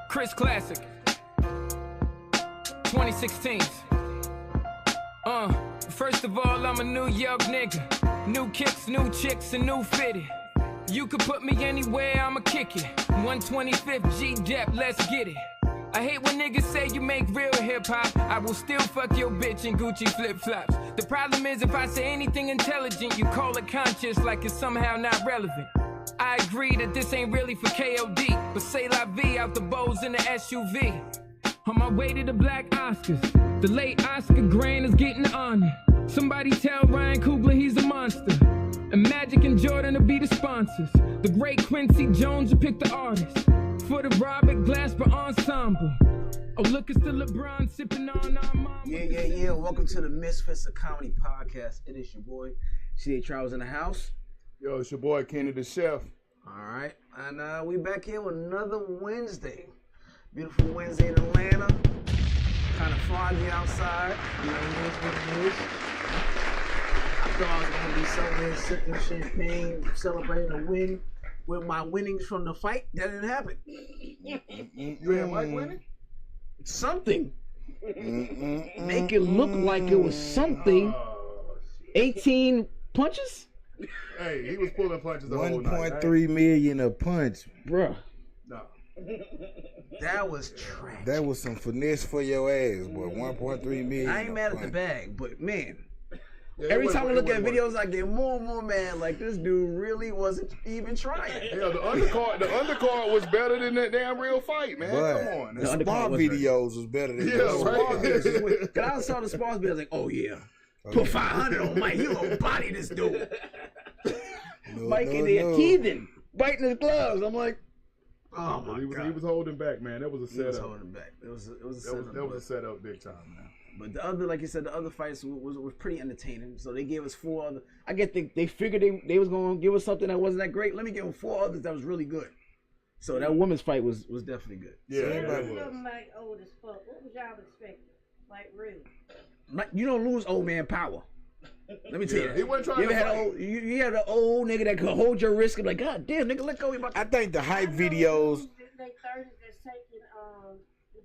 Chris Classic 2016. First of all, I'm a New York nigga. New kicks, new chicks, and new fitted. You could put me anywhere, I'ma kick it. 125th G-Dep, let's get it. I hate when niggas say you make real hip-hop. I will still fuck your bitch in Gucci flip-flops. The problem is if I say anything intelligent, you call it conscious like it's somehow not relevant. I agree that this ain't really for KOD, but say la vie out the bows in the SUV. On my way to the Black Oscars, the late Oscar Grant is getting honored. Somebody tell Ryan Coogler he's a monster. And Magic and Jordan will be the sponsors. The great Quincy Jones will pick the artist. For the Robert Glasper Ensemble. Oh, look, it's the LeBron sipping on our mama. Yeah. Welcome to the Misfits, a comedy podcast. It is your boy, C.A. Charles in the house. Yo, it's your boy, Kenny the Chef. All right. And we back here with another Wednesday. Beautiful Wednesday in Atlanta. Kind of foggy outside. You know what it is. I thought I was going to be somewhere sipping champagne, celebrating a win with my winnings from the fight. That didn't happen. You had Mike winning? Something. Make it look like it was something. 18 punches? Hey, he was pulling punches the whole night. 1.3 million a punch. Bruh. No. That was trash. That was some finesse for your ass, boy. 1.3 million. I ain't mad at the bag, but man. Yeah, Every time I look at videos, I get more and more mad. Like, this dude really wasn't even trying. Yeah, the undercard was better than that damn real fight, man. But come on. the spar videos was better than Yeah, right. Because I saw the spars videos, like, oh yeah, put 500 on Mike. You gonna body this dude. Mike in there teething, biting his gloves. I'm like, oh my God. He was holding back, man. That was a setup. He was holding back. It was a setup. That was a setup big time, man. But the other, like you said, the other fights was pretty entertaining. So they gave us 4 other. I get they figured they was gonna give us something that wasn't that great. Let me give them 4 others that was really good. So that women's fight was definitely good. Yeah, Everybody was like old as fuck. What was y'all expecting? Like really? You don't lose old man power. Let me tell you. He wasn't trying to fight. You had an old nigga that could hold your wrist and be like, God damn, nigga, let go. I think the hype videos. They 30 that's taking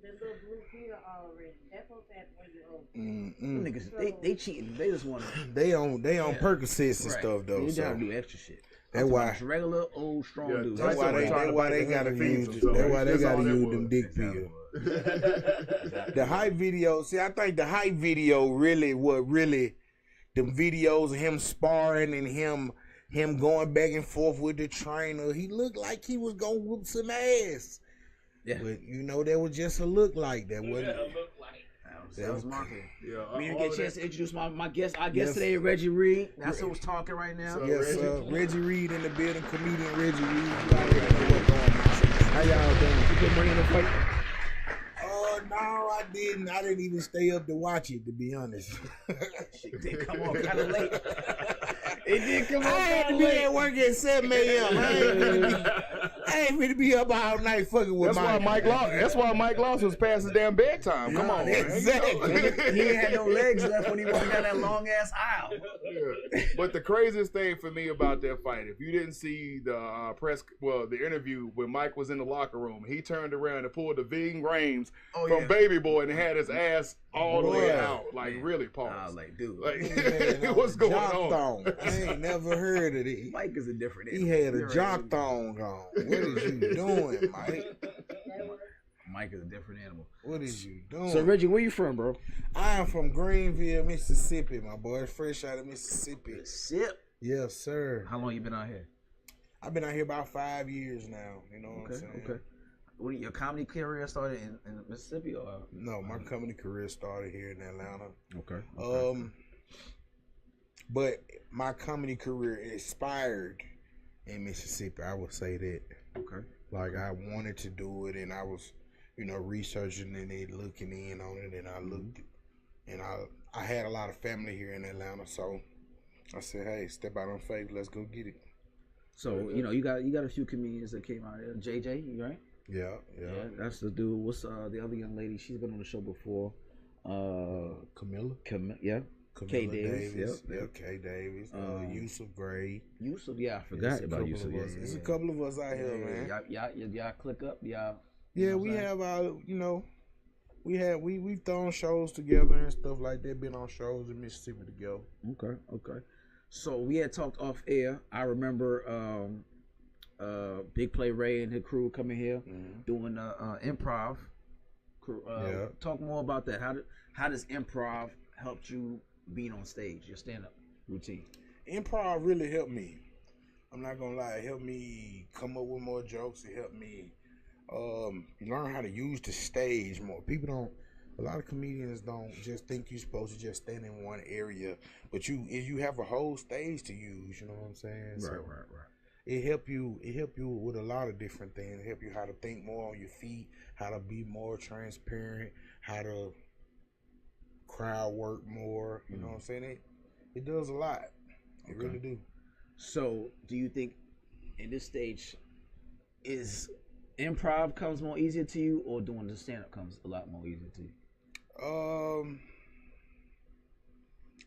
the little blue pill already. That's what that way you old. Niggas, they cheating. They just want to. They on Percocets and stuff though. You so gotta do extra shit. that's why. Regular old strong dudes. That's why they gotta use. That's why they gotta use them dick pills. The hype video. See, I think the hype video really them videos of him sparring and him going back and forth with the trainer. He looked like he was gonna whoop some ass. Yeah. But that was just a look like that. Wasn't it? That was marketing. Yeah, We didn't get a chance to introduce my guest. Our guest today, Reggie Reed. That's who's talking right now. Yes, Reggie Reed in the building, comedian Reggie Reed. You already know what's going on. How y'all doing? You put money in the fight? No, I didn't. I didn't even stay up to watch it, to be honest. Shit did come on kind of late. It did come on. I had to be at work at 7 a.m. I ain't finna be up all night fucking with That's why Mike Lawson was past his damn bedtime. Come on, man. Exactly. He ain't had no legs left when he walked down that long ass aisle. Yeah. But the craziest thing for me about that fight, if you didn't see the the interview when Mike was in the locker room, he turned around and pulled the Ving Rhames from Baby Boy and had his ass all the way out. Like, really, pause. I was like, dude. Like, what's going on? I ain't never heard of it. Mike is a different He had a jock thong on. What is you doing, Mike? Mike is a different animal. What is you doing? So, Reggie, where you from, bro? I am from Greenville, Mississippi, my boy. Fresh out of Mississippi. Sip. Yes, sir. How long you been out here? I've been out here about 5 years now. You know what I'm saying? Okay. What, your comedy career started in Mississippi or? No, my comedy career started here in Atlanta. Okay. But my comedy career inspired in Mississippi. I would say that. Okay. Like, I wanted to do it, and I was, researching and then looking in on it, and I looked, and I had a lot of family here in Atlanta, so I said, hey, step out on faith, let's go get it. So, you got a few comedians that came out here. JJ, you right? Yeah. That's the dude. What's the other young lady? She's been on the show before. Camilla. Yeah. K. Davis. Yep. K. Davis. Yusuf Gray. Yusuf, yeah, I forgot about Yusuf. There's a couple of us out here, man. Y'all click up, y'all. Yeah, we have our, we've thrown shows together and stuff like that. Been on shows in Mississippi together. Okay. So we had talked off air. I remember Big Play Ray and his crew coming here doing improv. Talk more about that. How does improv help you being on stage, your stand-up routine? Improv really helped me. I'm not gonna lie, it helped me come up with more jokes. It helped me learn how to use the stage more. A lot of comedians don't just think you're supposed to just stand in one area, but you have a whole stage to use. You know what I'm saying? Right. It help you with a lot of different things. It help you how to think more on your feet, how to be more transparent, how to crowd work more. You know what I'm saying? It does a lot. It really do. So do you think in this stage is improv comes more easier to you, or doing the stand-up comes a lot more easier to you?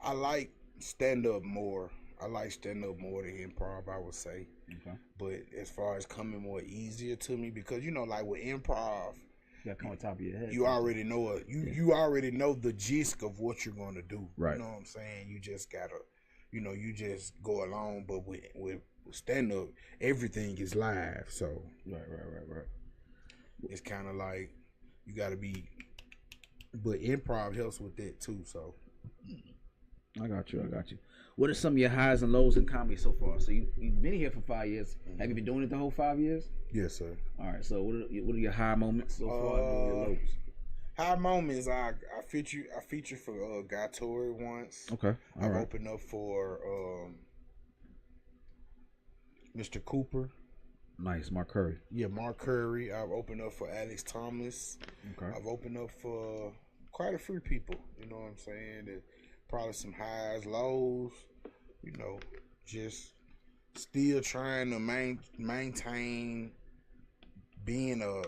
I like stand-up more. I like stand-up more than improv, I would say. Okay. But as far as coming more easier to me, because like with improv, you gotta come on top of your head. You already know it. You already know the gist of what you're gonna do. Right. You know what I'm saying? You just gotta, you just go along. But with stand-up, everything is live. So right. It's kind of like you gotta be. But improv helps with that too. So I got you. What are some of your highs and lows in comedy so far? So you've been here for 5 years. Have you been doing it the whole 5 years? Yes, sir. All right. So what are your high moments so far? And your lows? High moments. I featured for Guy Torrey once. Okay. I've opened up for Mr. Cooper. Nice, Mark Curry. Yeah, Mark Curry. I've opened up for Alex Thomas. Okay. I've opened up for quite a few people. You know what I'm saying? There's probably some highs, lows. Just still trying to maintain being a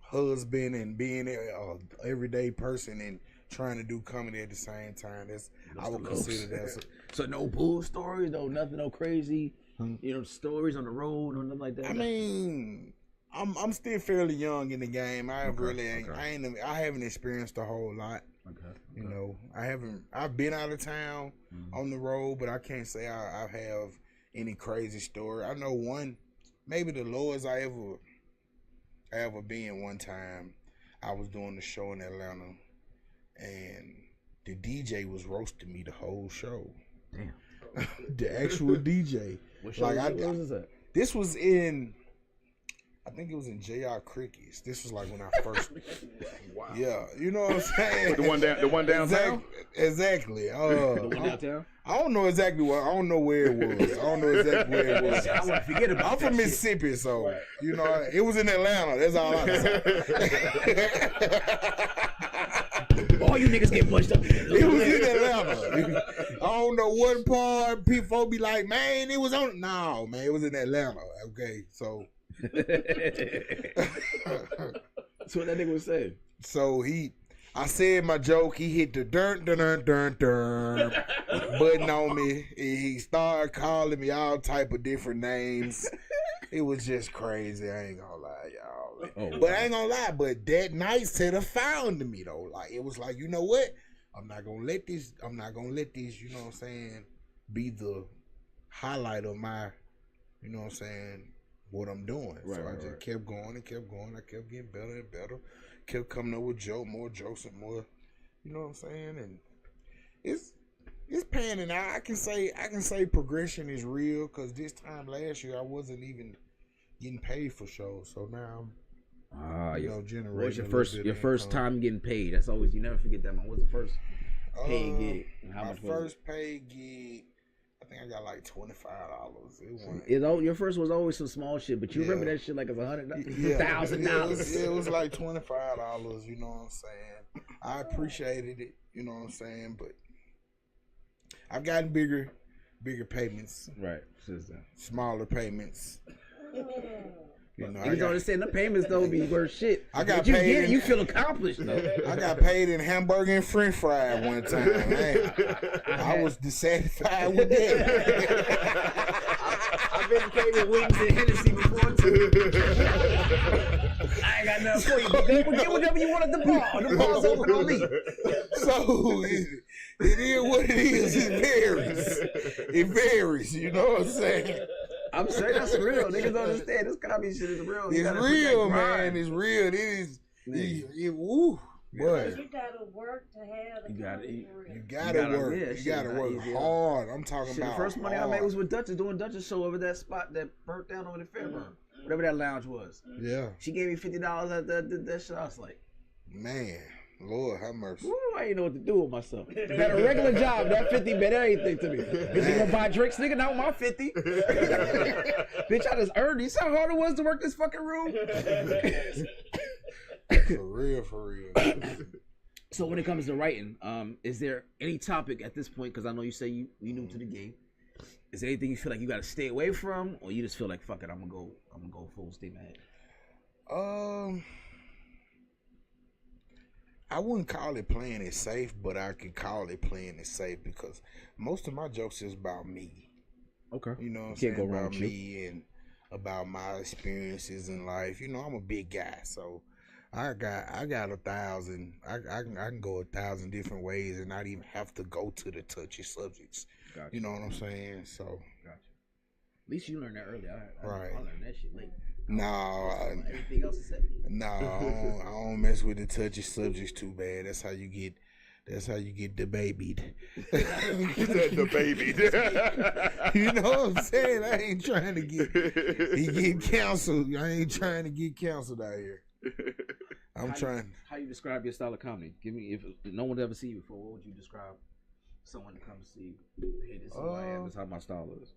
husband and being a everyday person and trying to do comedy at the same time. I would consider that. So no bull stories, nothing, no crazy. Stories on the road or nothing like that. I mean, I'm still fairly young in the game. I haven't experienced a whole lot. Okay. I've been out of town on the road, but I can't say I have any crazy story. I know one, maybe the lowest I ever been. One time I was doing the show in Atlanta and the DJ was roasting me the whole show. Damn. The actual DJ. What show was that? This was I think it was in J.R. Cricket's. This was like when I first. Wow. Yeah, you know what I'm saying. The one downtown. Exactly. The one downtown. I don't know exactly what. I don't know where it was. I don't know exactly where it was. I want to forget about. I'm from Mississippi, so it was in Atlanta. That's all I know. All you niggas get punched up. It was in Atlanta. I don't know what part people be like, man, it was on. No, man, it was in Atlanta. Okay, so. That's what that nigga was saying. So I said my joke. He hit the dun button on me. He started calling me all type of different names. It was just crazy. I ain't gonna lie, y'all. But I ain't gonna lie. But that night said I found me though. Like it was like, you know what? I'm not gonna let this. You know what I'm saying? Be the highlight of my. You know what I'm saying? What I'm doing. So I just kept going and kept going. I kept getting better and better. Kept coming up with more jokes and more, you know what I'm saying? And it's panning out. I can say progression is real because this time last year I wasn't even getting paid for shows. So now I'm generating. What's your first time getting paid? That's always, you never forget that one. What's the first paid gig? And how much was it? My first paid gig, I think I got like $25. Your first was always some small shit, but you remember that shit like it's $100,000. It was like $25. You know what I'm saying? I appreciated it. You know what I'm saying? But I've gotten bigger payments. Right. Since then. Smaller payments. You know, niggas always saying the payments don't be worth shit. I got but paid. You feel accomplished though. I got paid in hamburger and French fry one time. Man. I was dissatisfied with that. I've been paid with wings and Hennessy before too. I ain't got nothing for you, but get whatever you want at the bar. The bar's open on me. So it is what it is. It varies. It varies. You know what I'm saying? I'm saying that's real. Niggas don't understand this comedy shit is real. It's real, man. It's real. It is. Woo. Boy. You gotta work to have the You gotta eat. You gotta work. Yeah, you gotta work easy. hard. I'm talking Shit, about the first money hard. I made was with Duchess doing Duchess show over that spot that burnt down over the Fairburn. Whatever that lounge was. Yeah. She gave me $50 at that shit. I was like, man, Lord have mercy. woo, I didn't know what to do with myself. Had a regular job, that 50 meant everything to me. Bitch, you gonna buy drinks, nigga? Not my 50. Bitch, I just earned it. You see how hard it was to work this fucking room? For real. So when it comes to writing, is there any topic at this point? Because I know you say you new to the game. Is there anything you feel like you got to stay away from, or you just feel like fuck it, I'm gonna go full steam ahead? I wouldn't call it playing it safe, but I could call it playing it safe because most of my jokes is about me. Okay. You know what I'm saying? About me and about my experiences in life. You know, I'm a big guy, so I got 1,000. I can go 1,000 different ways and not even have to go to the touchy subjects. Gotcha. You know what I'm saying? So. Gotcha. At least you learned that early. I Right. learned that shit late. No, everything else is set. No, I don't mess with the touchy subjects too bad. That's how you get debabied. Debabied. You know what I'm saying? I ain't trying to get canceled. I ain't trying to get canceled out here. How you describe your style of comedy? Give me, if no one ever seen you before, what would you describe someone to come see? Hey, this is who I am. This is how my style is.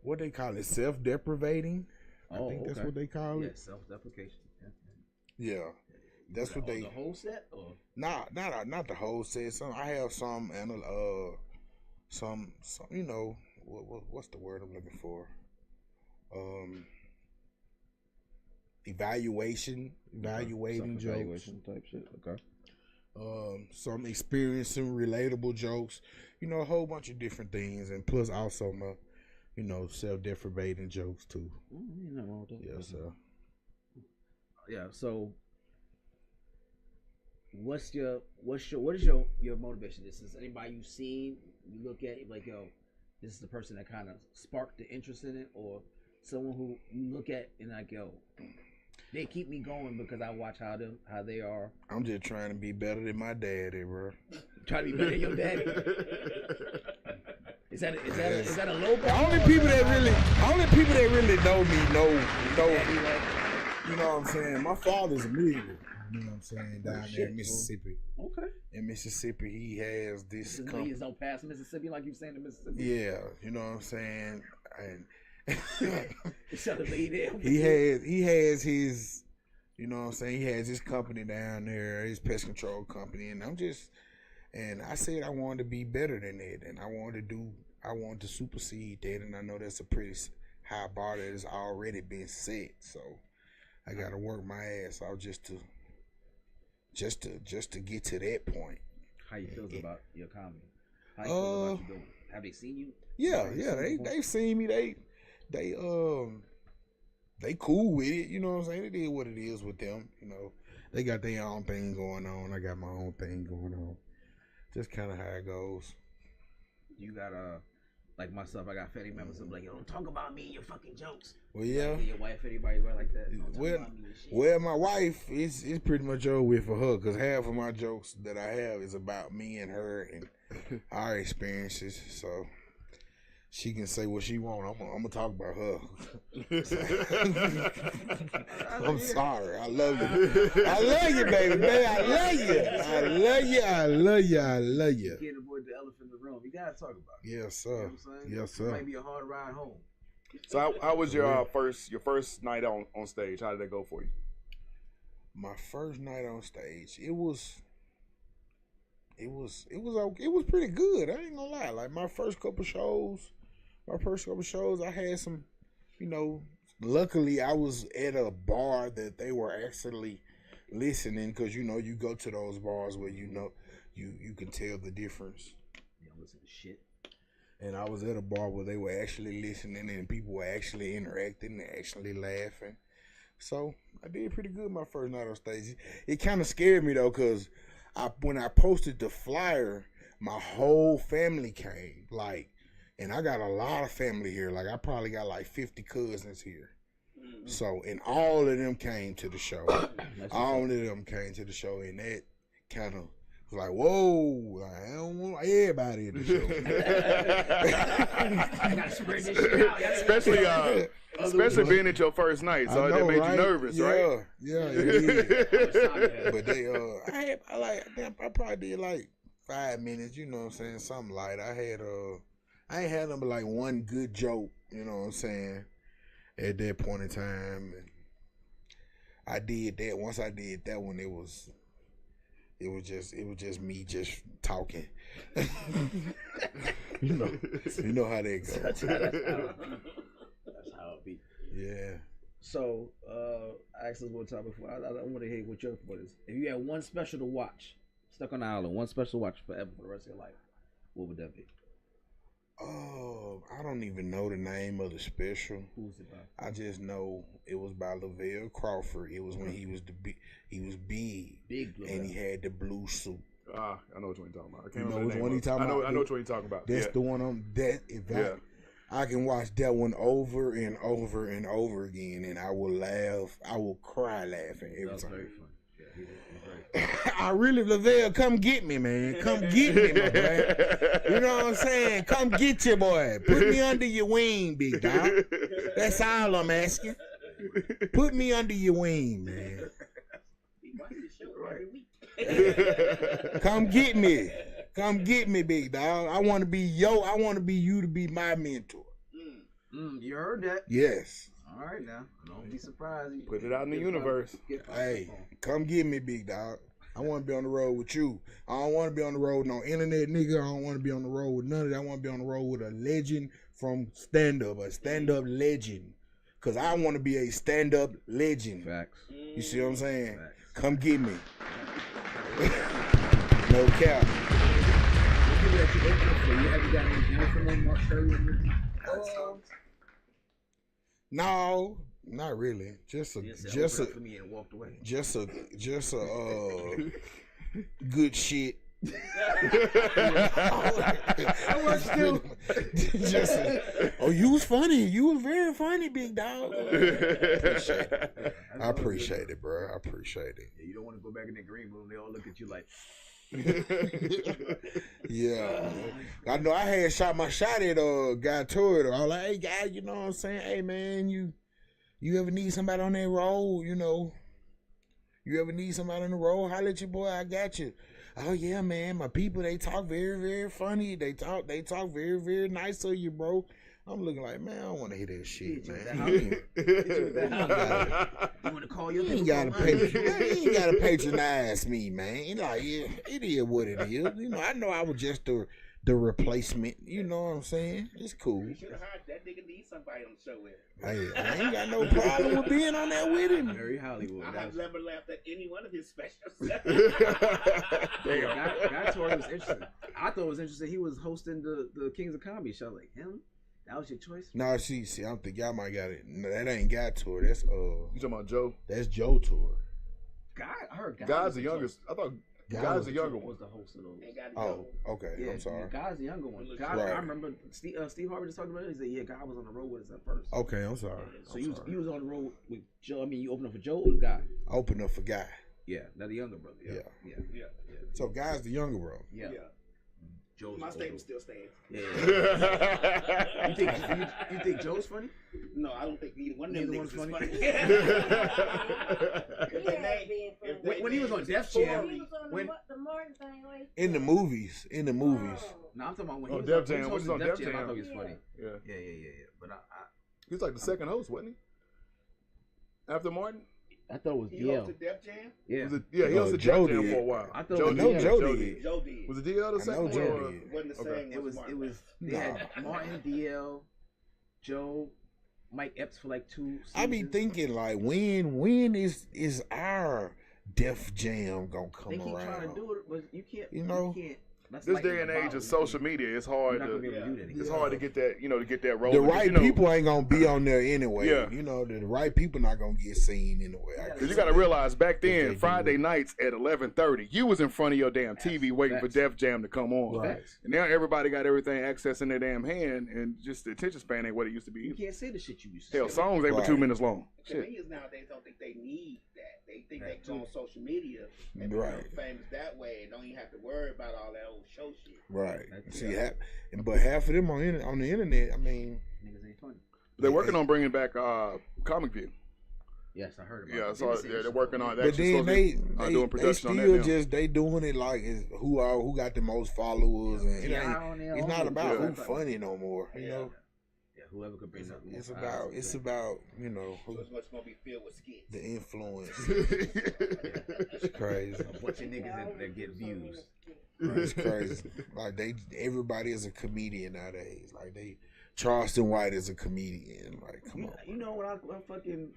What they call it, self-deprivating. I think that's what they call it. Yeah, self-deprecation. Yeah, that's what they. The whole set, or not the whole set. I have some and some. You know, what's the word I'm looking for? Evaluating jokes. Type shit. Okay. Some experiencing relatable jokes. You know, a whole bunch of different things, and plus also my. You know, self-deprivating jokes too. Ain't nothing wrong with that. Yes, sir. Yeah. So, what is your motivation? This is anybody you've seen, you look at, you're like, yo, this is the person that kind of sparked the interest in it, or someone who you look at and like, yo, they keep me going because I watch how they are. I'm just trying to be better than my daddy, bro. Try to be better than your daddy. Is that a low bar? Only people that really know me know. You know what I'm saying? My father's a millionaire. You know what I'm saying? Down there in Mississippi. Okay. In Mississippi, he has this. Millions don't pass Mississippi like you saying in Mississippi. Yeah, you know what I'm saying. And he has his. You know what I'm saying? He has his company down there, his pest control company, and And I said I wanted to be better than that, and I wanted to supersede that, and I know that's a pretty high bar that has already been set. So I got to work my ass off just to get to that point. How you feel about your comedy? How you feel about you doing? Have they seen you? Yeah, they've seen me. They cool with it. You know what I'm saying? It is what it is with them. You know, they got their own thing going on. I got my own thing going on. Just kind of how it goes. You got like myself, I got family members that be like, yo, don't talk about me and your fucking jokes. Well, yeah. Like, your wife, anybody like that. Well, my wife, it's pretty much over with for her, because half of my jokes that I have is about me and her and our experiences. So she can say what she want. I'm gonna talk about her. I'm sorry. I love you. I love you, baby. I love you. I love you. I love you. I love you. You can't avoid the elephant in the room. You gotta talk about it. Yes, sir. You know what I'm saying? Yes, sir. It might be a hard ride home. So how was your first night on stage? How did that go for you? My first night on stage, it was okay. It was pretty good. I ain't gonna lie. Like my first couple shows, I had some, luckily I was at a bar that they were actually listening, because you know you go to those bars where you know you can tell the difference. You don't listen to shit. And I was at a bar where they were actually listening and people were actually interacting and actually laughing. So I did pretty good my first night on stage. It kind of scared me though, because when I posted the flyer, my whole family came. Like, and I got a lot of family here. Like, I probably got like 50 cousins here. Mm-hmm. So, and all of them came to the show. All of them came to the show, and that kind of was like, whoa, I don't want everybody in the show. I gotta spread this shit out. Especially being at your first night, so that made you nervous, right? Yeah, it did. But they, I probably did like 5 minutes, you know what I'm saying, something light. I ain't had them but like one good joke, you know what I'm saying, at that point in time. And I did that. Once I did that one, it was just me just talking. you know how that goes. That's how it be. Yeah. So, I asked this one time before. I want to hear what your thought is. If you had one special to watch, stuck on the island, one special to watch forever for the rest of your life, what would that be? Oh, I don't even know the name of the special. Who's it by? I just know it was by Lavelle Crawford. It was when he was big, and he had the blue suit. I know what you're talking about. I can't remember which one he talking about. I know what you're talking about. That's the one I can watch that one over and over and over again, and I will laugh. I will cry laughing every time. Very fun. I really, Lavelle, come get me, man. Come get me, my boy. You know what I'm saying? Come get your boy. Put me under your wing, big dog. That's all I'm asking. Put me under your wing, man. Come get me. Come get me, big dog. I want to be you to be my mentor. You heard that? Yes. All right, now. Don't be surprised. Put it out in the universe. Hey, come get me, big dog. I want to be on the road with you. I don't want to be on the road with no internet nigga. I don't want to be on the road with none of that. I want to be on the road with a legend from stand-up, a stand-up legend. Because I want to be a stand-up legend. Facts. You see what I'm saying? Facts. Come get me. No cap. No, not really. Just a good shit. You was funny. You was very funny, big dog. I appreciate it, bro. I appreciate it. Yeah, you don't want to go back in the green room. They all look at you like. Yeah, I know. I had shot my shot at Guy Torrid. I was like, hey, guy, you know what I'm saying? Hey, man, you ever need somebody on that road? You know, you ever need somebody on the road? Holla at your boy. I got you. Oh yeah, man. My people, they talk very, very funny. They talk very, very nice of you, bro. I'm looking like, man, I don't want to hear that shit, man. You want to call your You ain't gotta patronize me, man. Like, yeah, it is what it is. You know, I know I was just the replacement. You know what I'm saying? It's cool. You should have hired that nigga. Need somebody on the show with. Hey, I ain't got no problem with being on that with him. Very Hollywood. I have never laughed at any one of his specials. Guy Torrid was interesting. I thought it was interesting. He was hosting the Kings of Comedy show. Like him. That was your choice? No, see, I don't think y'all might got it. No, that ain't Guy Torrid. That's You talking about Joe? That's Joe Torrid. I heard Guy's the youngest. I thought Guy's the younger one. Was the host of those? Oh, okay. Yeah, I'm sorry. Guy's the younger one. Guy, right. I remember Steve Harvey just talked about it. He said, "Yeah, Guy was on the road with us at first." Okay, I'm sorry. So you was on the road with Joe. I mean, you opened up for Joe or the Guy? Open up for Guy. Yeah, now the younger brother. Yeah. So Guy's the younger bro. Yeah. Joe's my statement still stands. Yeah. you think Joe's funny? No, I don't think neither one of them niggas is funny. When he was on Def Jam, in the movies. No, I'm talking about when he was Def Jam. on Def Jam. I thought he was funny. Yeah. But he was like the second host, wasn't he? After Martin. I thought it was DL. He hosted Def Jam? Yeah. He hosted Def Jam for a while. I thought Joe did. Joe did. Was it DL the second? Wasn't the same. It was. They had Martin, DL, Joe, Mike Epps for like 2 seasons. I be thinking like when is our Def Jam gonna come they keep around? trying to do it, but you can't. You know? You can't. That's This like day and age of social media, it's hard to it's hard to get that to get that rolling. The right you know, people ain't gonna be on there anyway. Yeah. You know, the right people not gonna get seen anyway. Because you got to realize back then, Friday nights at 11:30, you was in front of your damn TV waiting for Def Jam to come on. Right. And now everybody got everything access in their damn hand, and just the attention span ain't what it used to be. You can't say the shit you used to Hell, say. songs ain't but 2 minutes long. Shit. Comedians nowadays don't think they need that. They think they go on social media and Right. become famous that way and don't even have to worry about all that old show shit. Right. See, but half of them on the internet, I mean, Niggas ain't funny. They're working on bringing back Comic View. Yes, I heard about Yeah, it. so they're working on that. but then they doing production on that still now. just they doing it like who got the most followers, and it's not about who funny no more. You know, Yeah, whoever could bring that. it's about you know So it's much gonna be filled with skits. the influence. It's crazy. A bunch of niggas that get views. It's crazy. Like everybody is a comedian nowadays. Like Charleston White is a comedian. Like, come on. You know when I fucking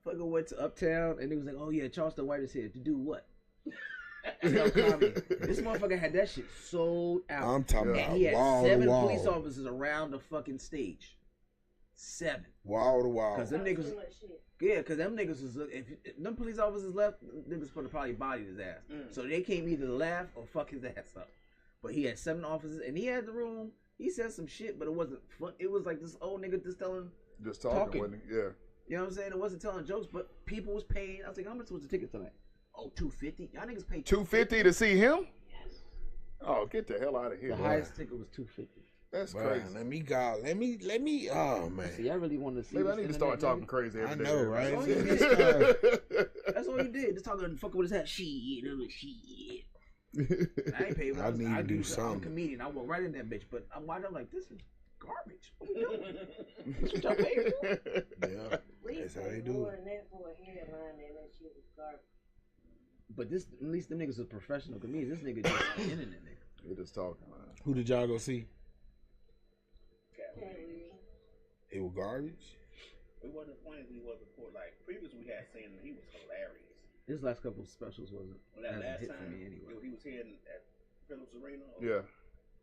went to Uptown and it was like, oh yeah, Charleston White is here to do what? This motherfucker had that shit sold out. I'm talking and about he had wall to 7 wall. police officers around the fucking stage. 7. Wall to wall. Cause them niggas, cause them niggas was if them police officers left, niggas would have probably bodied his ass. So they came either laugh or fuck his ass up. But he had 7 officers and he had the room. He said some shit, but it wasn't fun. It was like this old nigga just talking. Wasn't it? Yeah. You know what I'm saying? It wasn't telling jokes, but people was paying. I was like, how much was the ticket tonight? Oh, $250. Y'all niggas paid $250 to see him? Yes. Oh, get the hell out of here! The highest ticket was $250. That's Man, crazy. let me. Oh man. See, I really wanted to see. Maybe I this need to internet start talking nigga. crazy every I day. know, right? That's all you did. That's all you did. Just talking, fucking with his hat. Shit, that was shit. I ain't paid. I need to do I'm a something. comedian. I walk right in that bitch, but I'm like, this is garbage. What we doing? This what y'all paying for? Yeah, that's how they do More it. than that for a headline than that shit was garbage. But this, at least the niggas are professional comedians. This nigga just internet nigga. We're just talking, man. Who did y'all go see? Can't read. It was garbage. It wasn't as funny as he was before. Like previously, we had seen him, he was hilarious. His last couple of specials wasn't Well, that last hit time for me anyway. he was here at Phillips Arena. Yeah.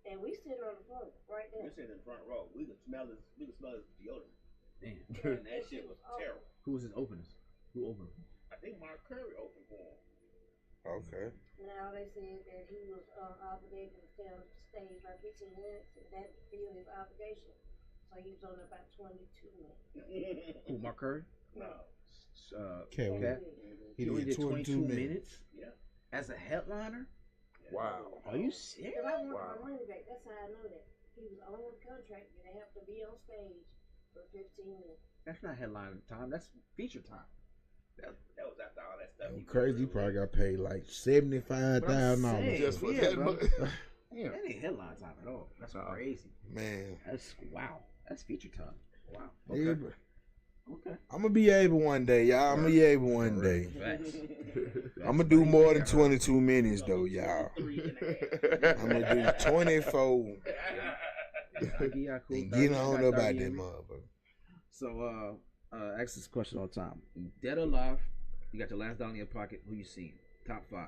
And we sitting on the front, right We there. sitting in the front row. We could smell his deodorant, Damn. and that shit was terrible. Who was his openers? Who opened? I think Mark Curry opened for him. Okay. Now they said that he was obligated to stay on stage like 15 minutes, and that filled his obligation. So he was on about 22 minutes. Who, Mark Curry? No. Cat. Cat? He only did 22 minutes. Yeah. As a headliner? Wow. Are you serious? Because I worked Wow. for running back, that's how I know that. He was on the contract and they have to be on stage for 15 minutes. That's not headline time. That's feature time. That was after all that stuff. Crazy. He probably got paid like $75,000. Just for Yeah, that. bro. Yeah. That ain't headline time at all. That's crazy. Man. That's wow. That's feature time. Wow. Yeah, Okay. Okay. I'm gonna be able one day, y'all. I'm gonna be able one day. Facts. I'm gonna do more than 22 minutes though, y'all. 3.5. I'm gonna do 24 Yeah, cool. and get 30, on got up 30 out that in. motherfucker. So, ask this question all the time. Dead or alive? You got your last dollar in your pocket. Who you seeing? Top 5.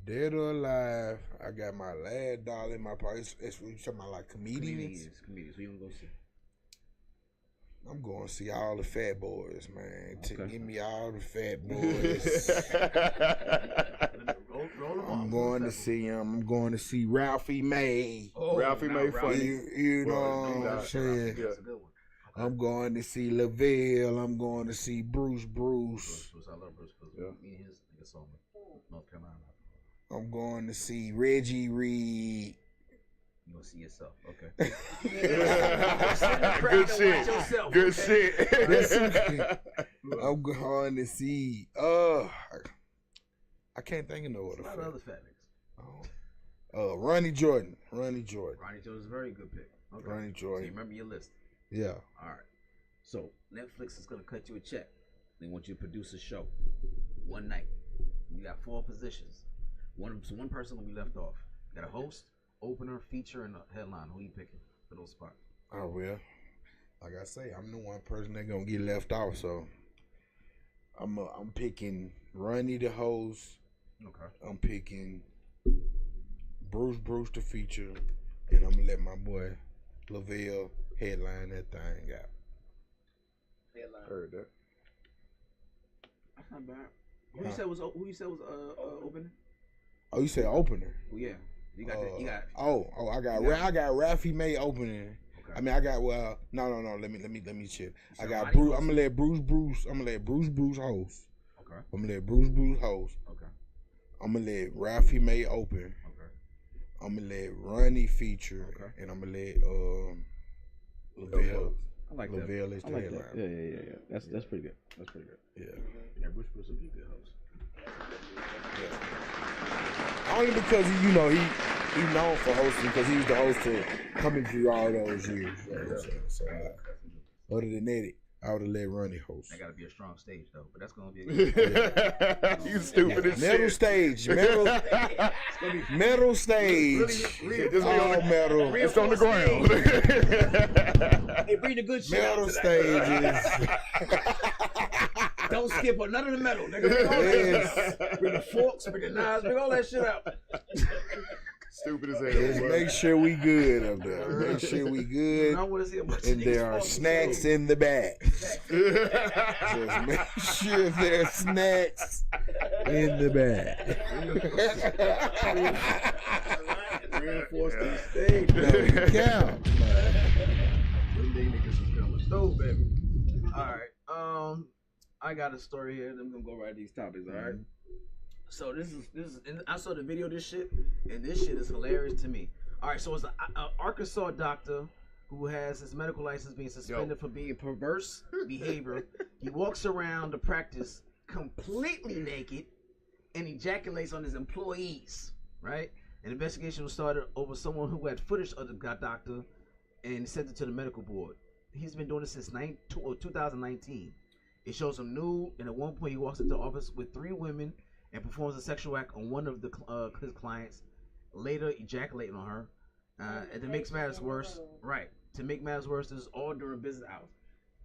Dead or alive, I got my last dollar in my pocket. It's you talking about like comedians? Comedians. Who you gonna go see? I'm going to see all the fat boys, man. Okay. Give me all the fat boys. I'm going to see him. I'm going to see Ralphie May. Ralphie May funny. You know what I'm saying? Yeah. That's a good one. I'm going to see Lavelle. I'm going to see Bruce. Bruce, I love Bruce because Yeah. me and his nigga saw me. North Carolina. I'm going to see Reggie Reed. You gonna see yourself, okay? Good shit. Good shit. I'm going to see. I can't think of no other. A lot of other fat niggas. Ronnie Jordan. Ronnie Jordan. Ronnie Jones is a very good pick. Okay. Ronnie So Jordan. you remember your list. Yeah. All right. So Netflix is gonna cut you a check. They want you to produce a show one night. You got 4 positions. One person will be left off. You got a host, opener, feature, and a headline. Who you picking for those spots? Oh well, like I say, I'm the one person that gonna get left off. So I'm picking Ronnie the host. Okay. I'm picking Bruce the feature, and I'm gonna let my boy Lavelle headline that thing out. Heard that. That's not bad. Who you said was opening? Oh, you said opener? Well, yeah. You got I got Raffy May opening. Okay. I mean, I got no. Let me chill. I got Bruce. I'm gonna let Bruce host. Okay. I'm gonna let Bruce host. Okay. I'm gonna let Raffy May open. Okay. I'm gonna let Ronnie feature. Okay. And I'm gonna let Lavelle. I like Lavelle that. is the I like headline. that. Yeah. That's pretty good. That's pretty good. Yeah. Yeah, Bruce will be a good host. Yeah. Only because he known for hosting because he was the host to Coming Through all those years. You know what I'm saying? So other than that, I would have let Ronnie host. That gotta be a strong stage though, but that's gonna be a good You stupid as shit. Metal stage. Metal stage. All metal. It's on the ground. Hey, bring the good shit Metal out stages. Don't skip on none of the metal, nigga. Yes. Bring the forks, bring the knives, bring all that shit out. Stupid as hell. Just make sure we good up there. Make sure we good. I want to see a bunch And of there are snacks in the back. Just make sure there's snacks in the back. Reinforce these things. No count. Them day niggas is coming. Stove, baby. All right. I got a story here. I'm gonna go right these topics. All right. So this is. And I saw the video of this shit, and this shit is hilarious to me. All right. So it's an Arkansas doctor who has his medical license being suspended for being perverse behavior. He walks around the practice completely naked and ejaculates on his employees. Right. An investigation was started over someone who had footage of the doctor and sent it to the medical board. He's been doing this since 2019. It shows him nude, and at one point he walks into the office with 3 women and performs a sexual act on one of his clients, later ejaculating on her. And to make matters worse, this is all during business hours.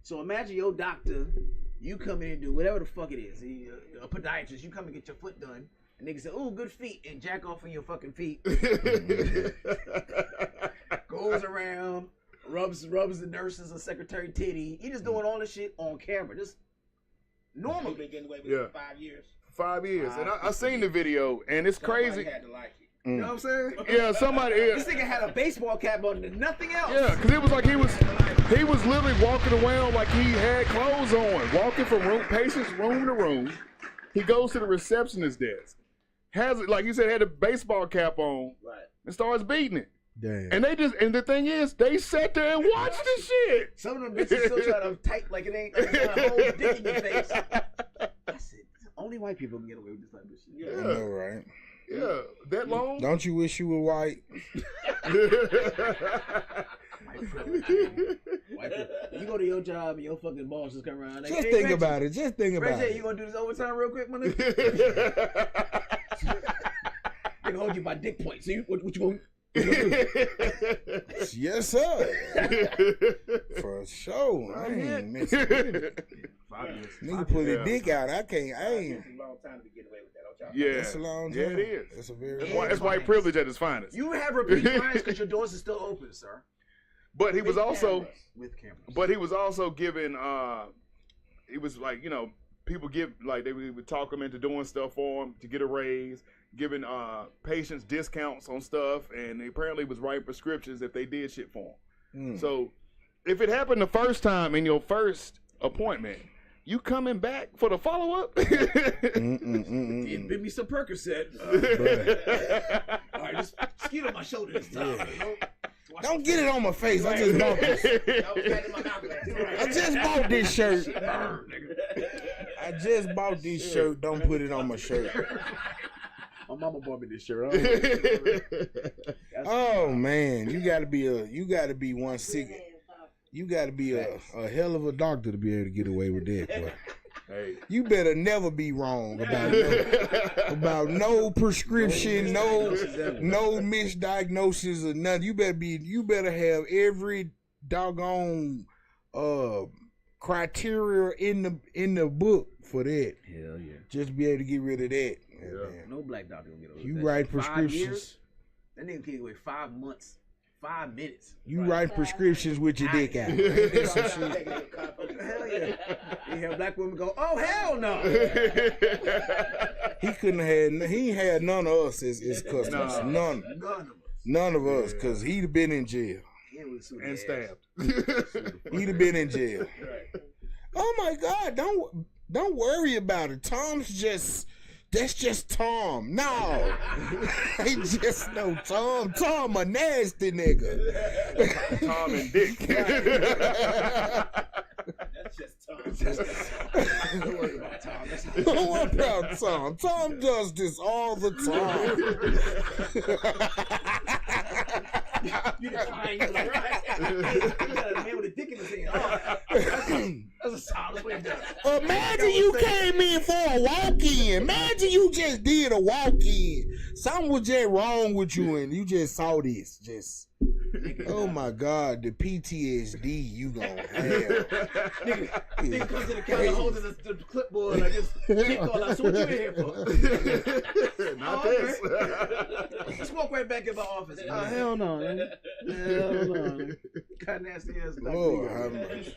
So imagine your doctor, you come in and do whatever the fuck it is. A podiatrist, you come and get your foot done, and nigga say, "Oh, good feet," and jack off on your fucking feet. Goes around, rubs the nurses or secretary titty. He just doing all this shit on camera. Just normal. He's been getting away with it for 5 years. 5 years. And I seen the video, and it's crazy. Had to like it. You know what I'm saying? Yeah, somebody. This nigga had a baseball cap on and nothing else. Yeah, because it was like he was literally walking around like he had clothes on, walking from patient's room to room. He goes to the receptionist desk, has it like you said, had a baseball cap on, and starts beating it. Damn. And the thing is, they sat there and watched the shit. Some of them bitches still try to type like it ain't like a whole dick in your face. I said, only white people can get away with this type of shit. Yeah. I know, right? Yeah, that long? Don't you wish you were white? White privilege. You go to your job and your fucking boss just come around. Like, Just think about it. Just think about Reggie, it. you gonna do this overtime real quick, my nigga? They gonna hold you by dick points. So what you gonna Yes, sir. For sure. I ain't missing it. 5 years. Nigga pull his dick out. I ain't. It's a long time to get away with that. Don't y'all? Yeah, That's a long time. Yeah, it is. That's a very. That's white privilege at its finest. You have repeat clients because your doors are still open, sir. But he was also with cameras. But he was also giving. He was like, you know, people give like they would talk him into doing stuff for him to get a raise, giving patients discounts on stuff, and he apparently was writing prescriptions if they did shit for him. So if it happened the first time in your first appointment, you coming back for the follow up? Give me some Percocet. All right, just get on my shoulder this time. Yeah. You know? Don't get it on my face. I just bought this. I just bought this shirt. I just bought this shirt. Don't put it on my shirt. My mama bought me this shirt. Oh man, you gotta be one sick. You gotta be a hell of a doctor to be able to get away with that, boy. Hey. You better never be wrong about no prescription, no misdiagnosis or nothing. You better have every doggone criteria in the book for that. Hell yeah. Just to be able to get rid of that. Yeah. No black doctor gonna get away with You that. write 5 prescriptions. years? That nigga can wait 5 months, 5 minutes. You write prescriptions with your dick out. Hell yeah. You hear black women go, oh hell no. He ain't had none of us as customers. None of us, cause he'd have been in jail. And stabbed. He'd have been in jail. Oh my God! Don't worry about it. That's just Tom. No, he just no Tom. Tom a nasty nigga. Tom and Dick. That's just Tom. Don't worry about Tom. Don't worry about Tom. Tom does this all the time. You define you like right. You got a man with a dick in his hand. Oh, that's a solid way to do it. Imagine you came in for a walk-in. Imagine you just did a walk-in. Something was just wrong with you and you just saw this. Just, oh my God, the PTSD you gonna have. Nigga comes to the counter holding the clipboard like this. Dick all out. So what you in here for? Not this. Smoke right back in my office. Oh, hell no, man. Hell no. Got nasty ass. Lord have mercy.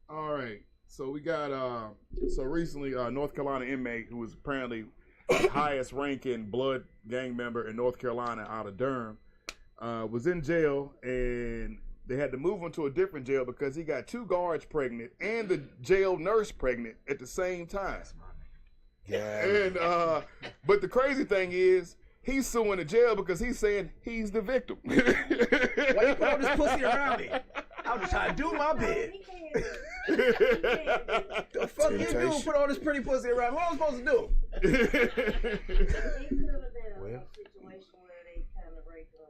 All right. So we got so recently North Carolina inmate who was apparently the highest ranking blood gang member in North Carolina out of Durham was in jail, and they had to move him to a different jail because he got 2 guards pregnant and the jail nurse pregnant at the same time. Yeah. And but the crazy thing is he's suing the jail because he's saying he's the victim. Why you put all this pussy around me? I was just trying to do my bit. The fuck you do? Put all this pretty pussy around me. What am I supposed to do? They could have been a situation where they kind of raped them.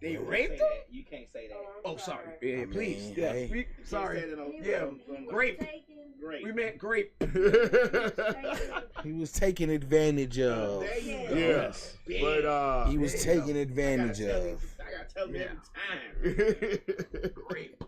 They raped him? You can't say that. Oh, sorry. Yeah, please. Yeah. Hey. Sorry. He Yeah. was Grape. taken- Great. We meant grape. He was taken advantage of. There you go. Yes. But He was taken advantage I of. gotta tell them every time. Grape.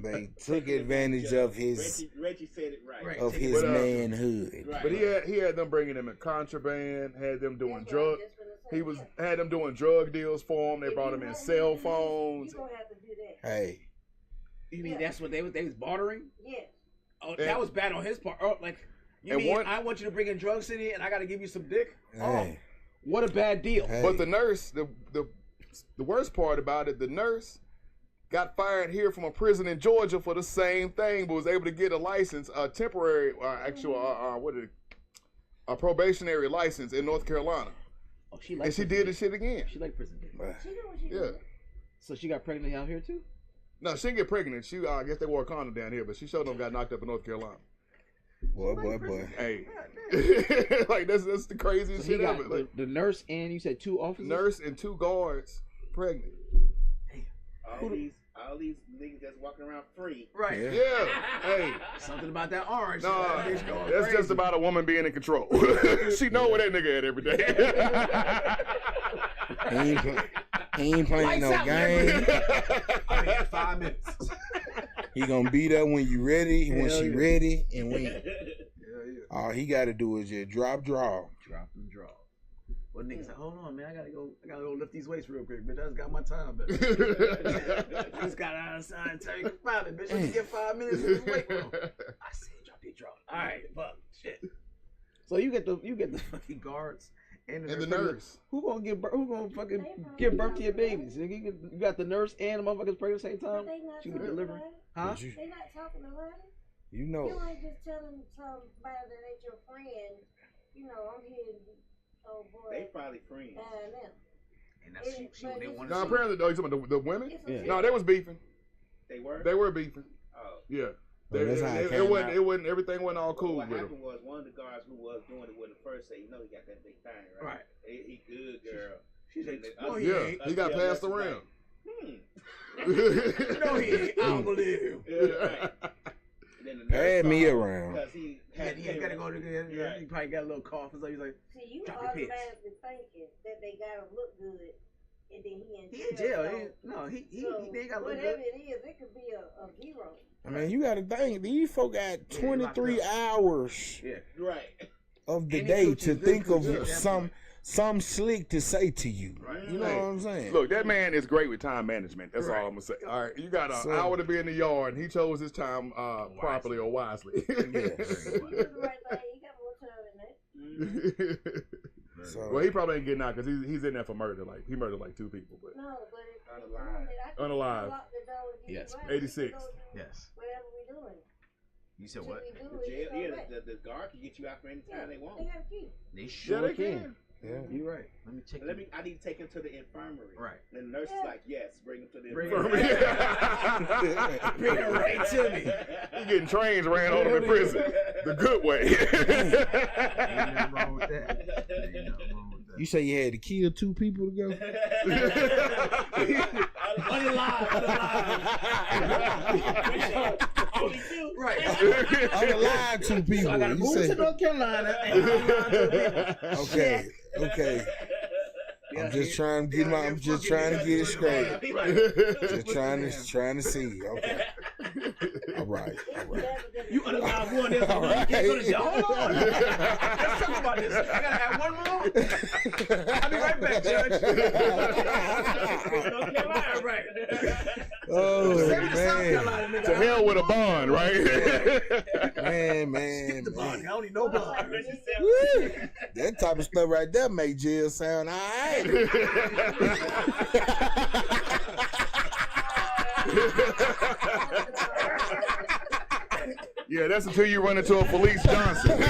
They took advantage of his Reggie said it right. of his manhood. Right. But he had them bringing him in contraband, had them doing That's what I drug. was just gonna say. Had them doing drug deals for him. They If brought you him in want cell to do this, phones. You gonna have to do that. Hey, You mean that's what they was bartering? Yes. Oh, Yeah. that was bad on his part. Oh, like, you And mean one- I want you to bring in drugs in here and I got to give you some dick? hey, Oh, what a bad deal. hey. But the nurse, the worst part about it, the nurse got fired here from a prison in Georgia for the same thing, but was able to get a license, a temporary, a probationary license in North Carolina, Oh, she and liked she prison did dick. the shit again. She liked prison dick. She knew what she Yeah. did. So she got pregnant out here too? No, she didn't get pregnant. She, I guess they wore a condom down here, but she showed them got knocked up in North Carolina. boy. Hey, like that's the craziest So he shit got ever. Like, the nurse and you said 2 officers? nurse and 2 guards pregnant. All these niggas that's walking around free. Right. Yeah. Yeah. Hey. Something about that orange. No, That bitch going that's crazy. just about a woman being in control. She know where that nigga at every day. He ain't playing no game. I mean, 5 minutes. He gonna be there when you ready, when Hell she yeah. ready, and when all he got to do is just drop. Drop and draw. Well, niggas like, hold on, man. I gotta go lift these weights real quick, bitch. I just got my time, bitch. I just got outside and tell you about it, bitch. Let me get 5 minutes in this weight room. I said, drop the draw. All right, fuck, shit. So you get the fucking guards and And the nurse. Who gonna fucking give birth to your babies? You got the nurse and the motherfuckers pregnant at the same But time. they not She can talking deliver. about it. Huh? They not talking about it. You know. You ain't just telling somebody that ain't your friend. You know, I'm here. Oh boy. They probably friends. them. And that's she they wanted No, to see. apparently, you talking about the women? It's a Yeah. No, they was beefing. They were? They were beefing. Oh. Yeah. Well, that's how it It came wasn't. out. It wasn't. Everything wasn't all cool What with them. happened was one of the guards who was doing it with the first say, you know, he got that big thing, right? Right. He good, girl. She said, And the "No, other- he Yeah, ain't. he got Yeah, passed that's around. No, he ain't. I don't believe him. Yeah, right. Then the nurse Had me saw him around. because he had He gotta go to the. Right. He probably got a little cough, and so he's like, See, you Drop your pants. automatically thinking that they gotta look good and then he in jail. He ain't got to look whatever good. it is, it could be a hero. I mean, you got to think these folk got 23 hours of the day to think of some slick to say to you. Right. You know what I'm saying? Look, that man is great with time management. That's all I'm gonna say. All right, you got an hour to be in the yard, and he chose his time properly or wisely. He did the right thing. He got more time than that. Well, he probably ain't getting out because he's in there for murder. Like he murdered like 2 people, but No, but unalive. Yes. 86. Yes. Whatever we doing. You said what? The guard can get you out for any time they want. They got a key. They sure can. Yeah, you're right. Let me check. I need to take him to the infirmary. Right. And the nurse is like, yes, bring him to the infirmary. Bring him right to me. He getting trains ran on him in prison. The good way. Ain't nothing wrong with that. You say you had to kill 2 people to go? Unalive. Right. Unalive 2 people. So I got to move to North Carolina and unalive 2 people. Okay. I'm just trying to get it straight. Just trying to see. Okay. All right. You unalive one, there's one you can't go to jail. Hold on. Let's talk about this. I gotta have one more. I'll be right back, Judge. North Carolina, right? Oh, man. To hell with a bond, right? Man. Skip the bond. I don't need no bond. That type of stuff right there make jail sound all right. Yeah, that's until you run into a Felice Johnson. You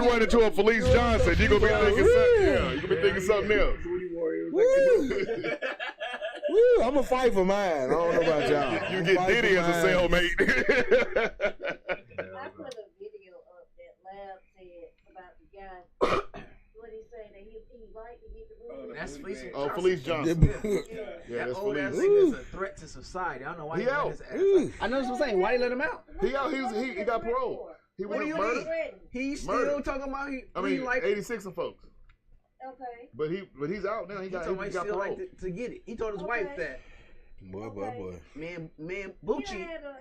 run into a Felice Johnson, you're going to be thinking something. Yeah, you're going to be thinking something else. Woo, I'm going to fight for mine. I don't know about y'all. You get Diddy as a cellmate. I put a video up that Lab said about the guy. What he say that he liked to get the movie. That's Felice Johnson. Oh, Felice Johnson. Yeah, that's old ass Felice. nigga is a threat to society. I don't know why he let his ass out. I know what I'm saying. Why he let him out? He got parole. He What do went you murder. mean? He's still Murder. talking about I mean, 86 of folks. Okay. But he's out now. He got still parole. like to get it. He told his wife that. Boy. Man, He Bucci. done had a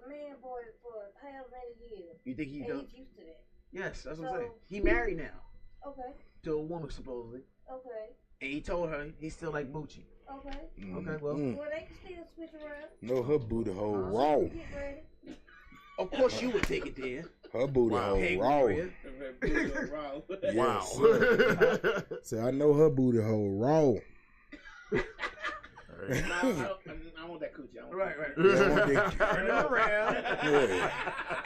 man boy for how many years? You think he And does? he's used to that. Yes, that's what I'm saying. He married now Okay. to a woman supposedly, Okay. and he told her he still like Bucci. Okay. Okay, well, Well, they can still switch around. No, her booty hole raw. Get ready. of course you would take it then. Her booty hole Hey, raw. Gloria. Wow. So I know her booty hole raw. I want that coochie. Right. Yeah, Turn it around.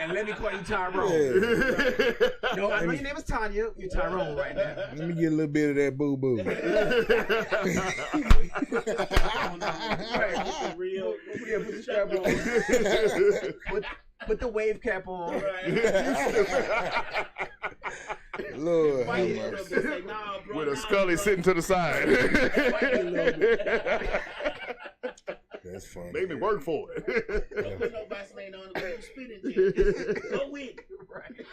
And let me call you Tyrone. Yeah. No, I know your name is Tanya. You're Tyrone right now. Let me get a little bit of that boo boo. Real. Yeah, put the strap on. Put the wave cap on. Lord, With a Scully sitting to the side. that's funny. Made me work for it. Don't put no Vaseline on the way you spinning. Go with it. Right.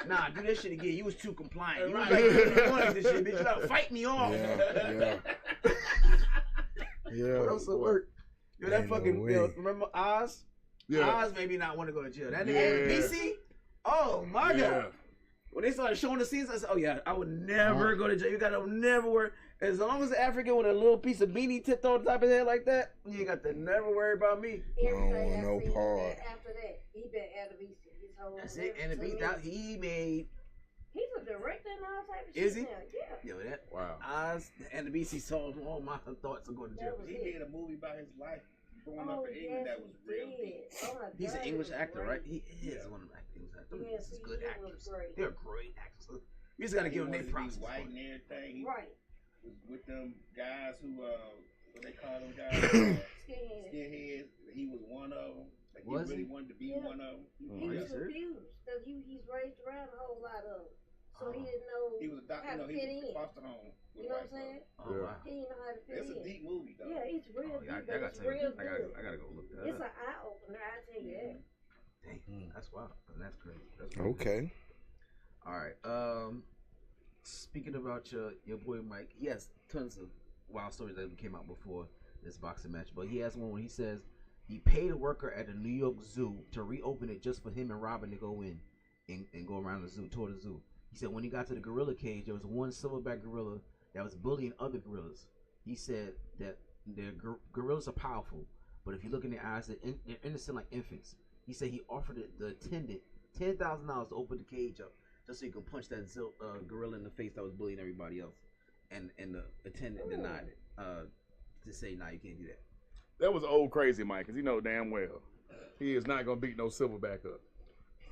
Nah, do this shit again. You was too compliant. You was Right. like, you wanted this shit, bitch. You gotta fight me off. Yeah. What else will work? Yo, that Ain't no fucking, way. remember Oz? Yeah. Oz maybe not want to go to jail. That nigga Yeah. BC? Oh my Yeah. God. When they started showing the scenes, I said, oh yeah, I would never go to jail. You gotta never worry. As long as the African with a little piece of beanie tipped on top of his head like that, you got to never worry about me. Everything I no seen part. after that, he been out of his whole. That's it. And the beat that he made. He's a director and all type of Is shit he? now. Yeah. Yo, that Wow. Oz and the BC solved all my thoughts of going to jail. He made a movie about his life growing up in England that was real deep. He's an English actor, right? He is one of the English actors. Yeah, He's see, good he was actors. great. They're great actors. You just gotta give them their props. White and everything. He Right. was with them guys who, what they call them guys? Skinhead. Skinheads. He was one of them. Like Was he really he? wanted to be Yeah. one of them. He Oh, was yes, sir. confused because he's raised around a whole lot of them. So he Oh. didn't know He was a doctor. how No, to he fit was in. a foster home. You know what I'm saying? Oh, Yeah. wow. He didn't know how to fit It's a in. deep movie, though. Yeah, it's real Oh, deep, yeah, I but gotta it's tell you, real I good. gotta go look that It's up. an eye opener, I tell you that. Dang, that's wild. That's crazy. That's crazy. Okay. All right. speaking about your boy Mike, he has tons of wild stories that came out before this boxing match, but he has one where he says he paid a worker at the New York Zoo to reopen it just for him and Robin to go in and go around the zoo, tour the zoo. He said when he got to the gorilla cage, there was one silverback gorilla that was bullying other gorillas. He said that their gorillas are powerful, but if you look in their eyes, they're innocent like infants. He said he offered the attendant $10,000 to open the cage up just so he could punch that gorilla in the face that was bullying everybody else. And the attendant denied it to say, nah, you can't do that. That was old crazy Mike, because he know damn well he is not going to beat no silverback up.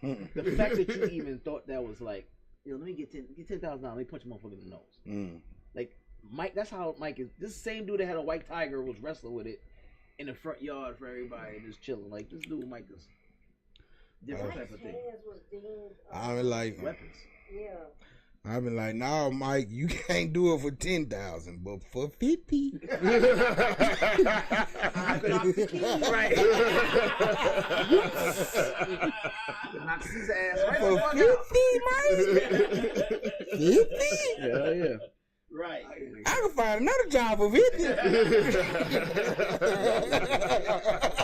The fact that you even thought that was like, let me get $10,000, let me punch a motherfucker in the nose. Like, Mike, that's how Mike is. This same dude that had a white tiger was wrestling with it in the front yard for everybody and just chilling. Like, this dude Mike is different type of thing. I mean, like, weapons. Yeah. I've been like, nah, Mike, you can't do it for 10,000, but for 50. Right. Knocks his ass right For the 50, Mike. 50? Hell yeah. Right. I can find another job for 50.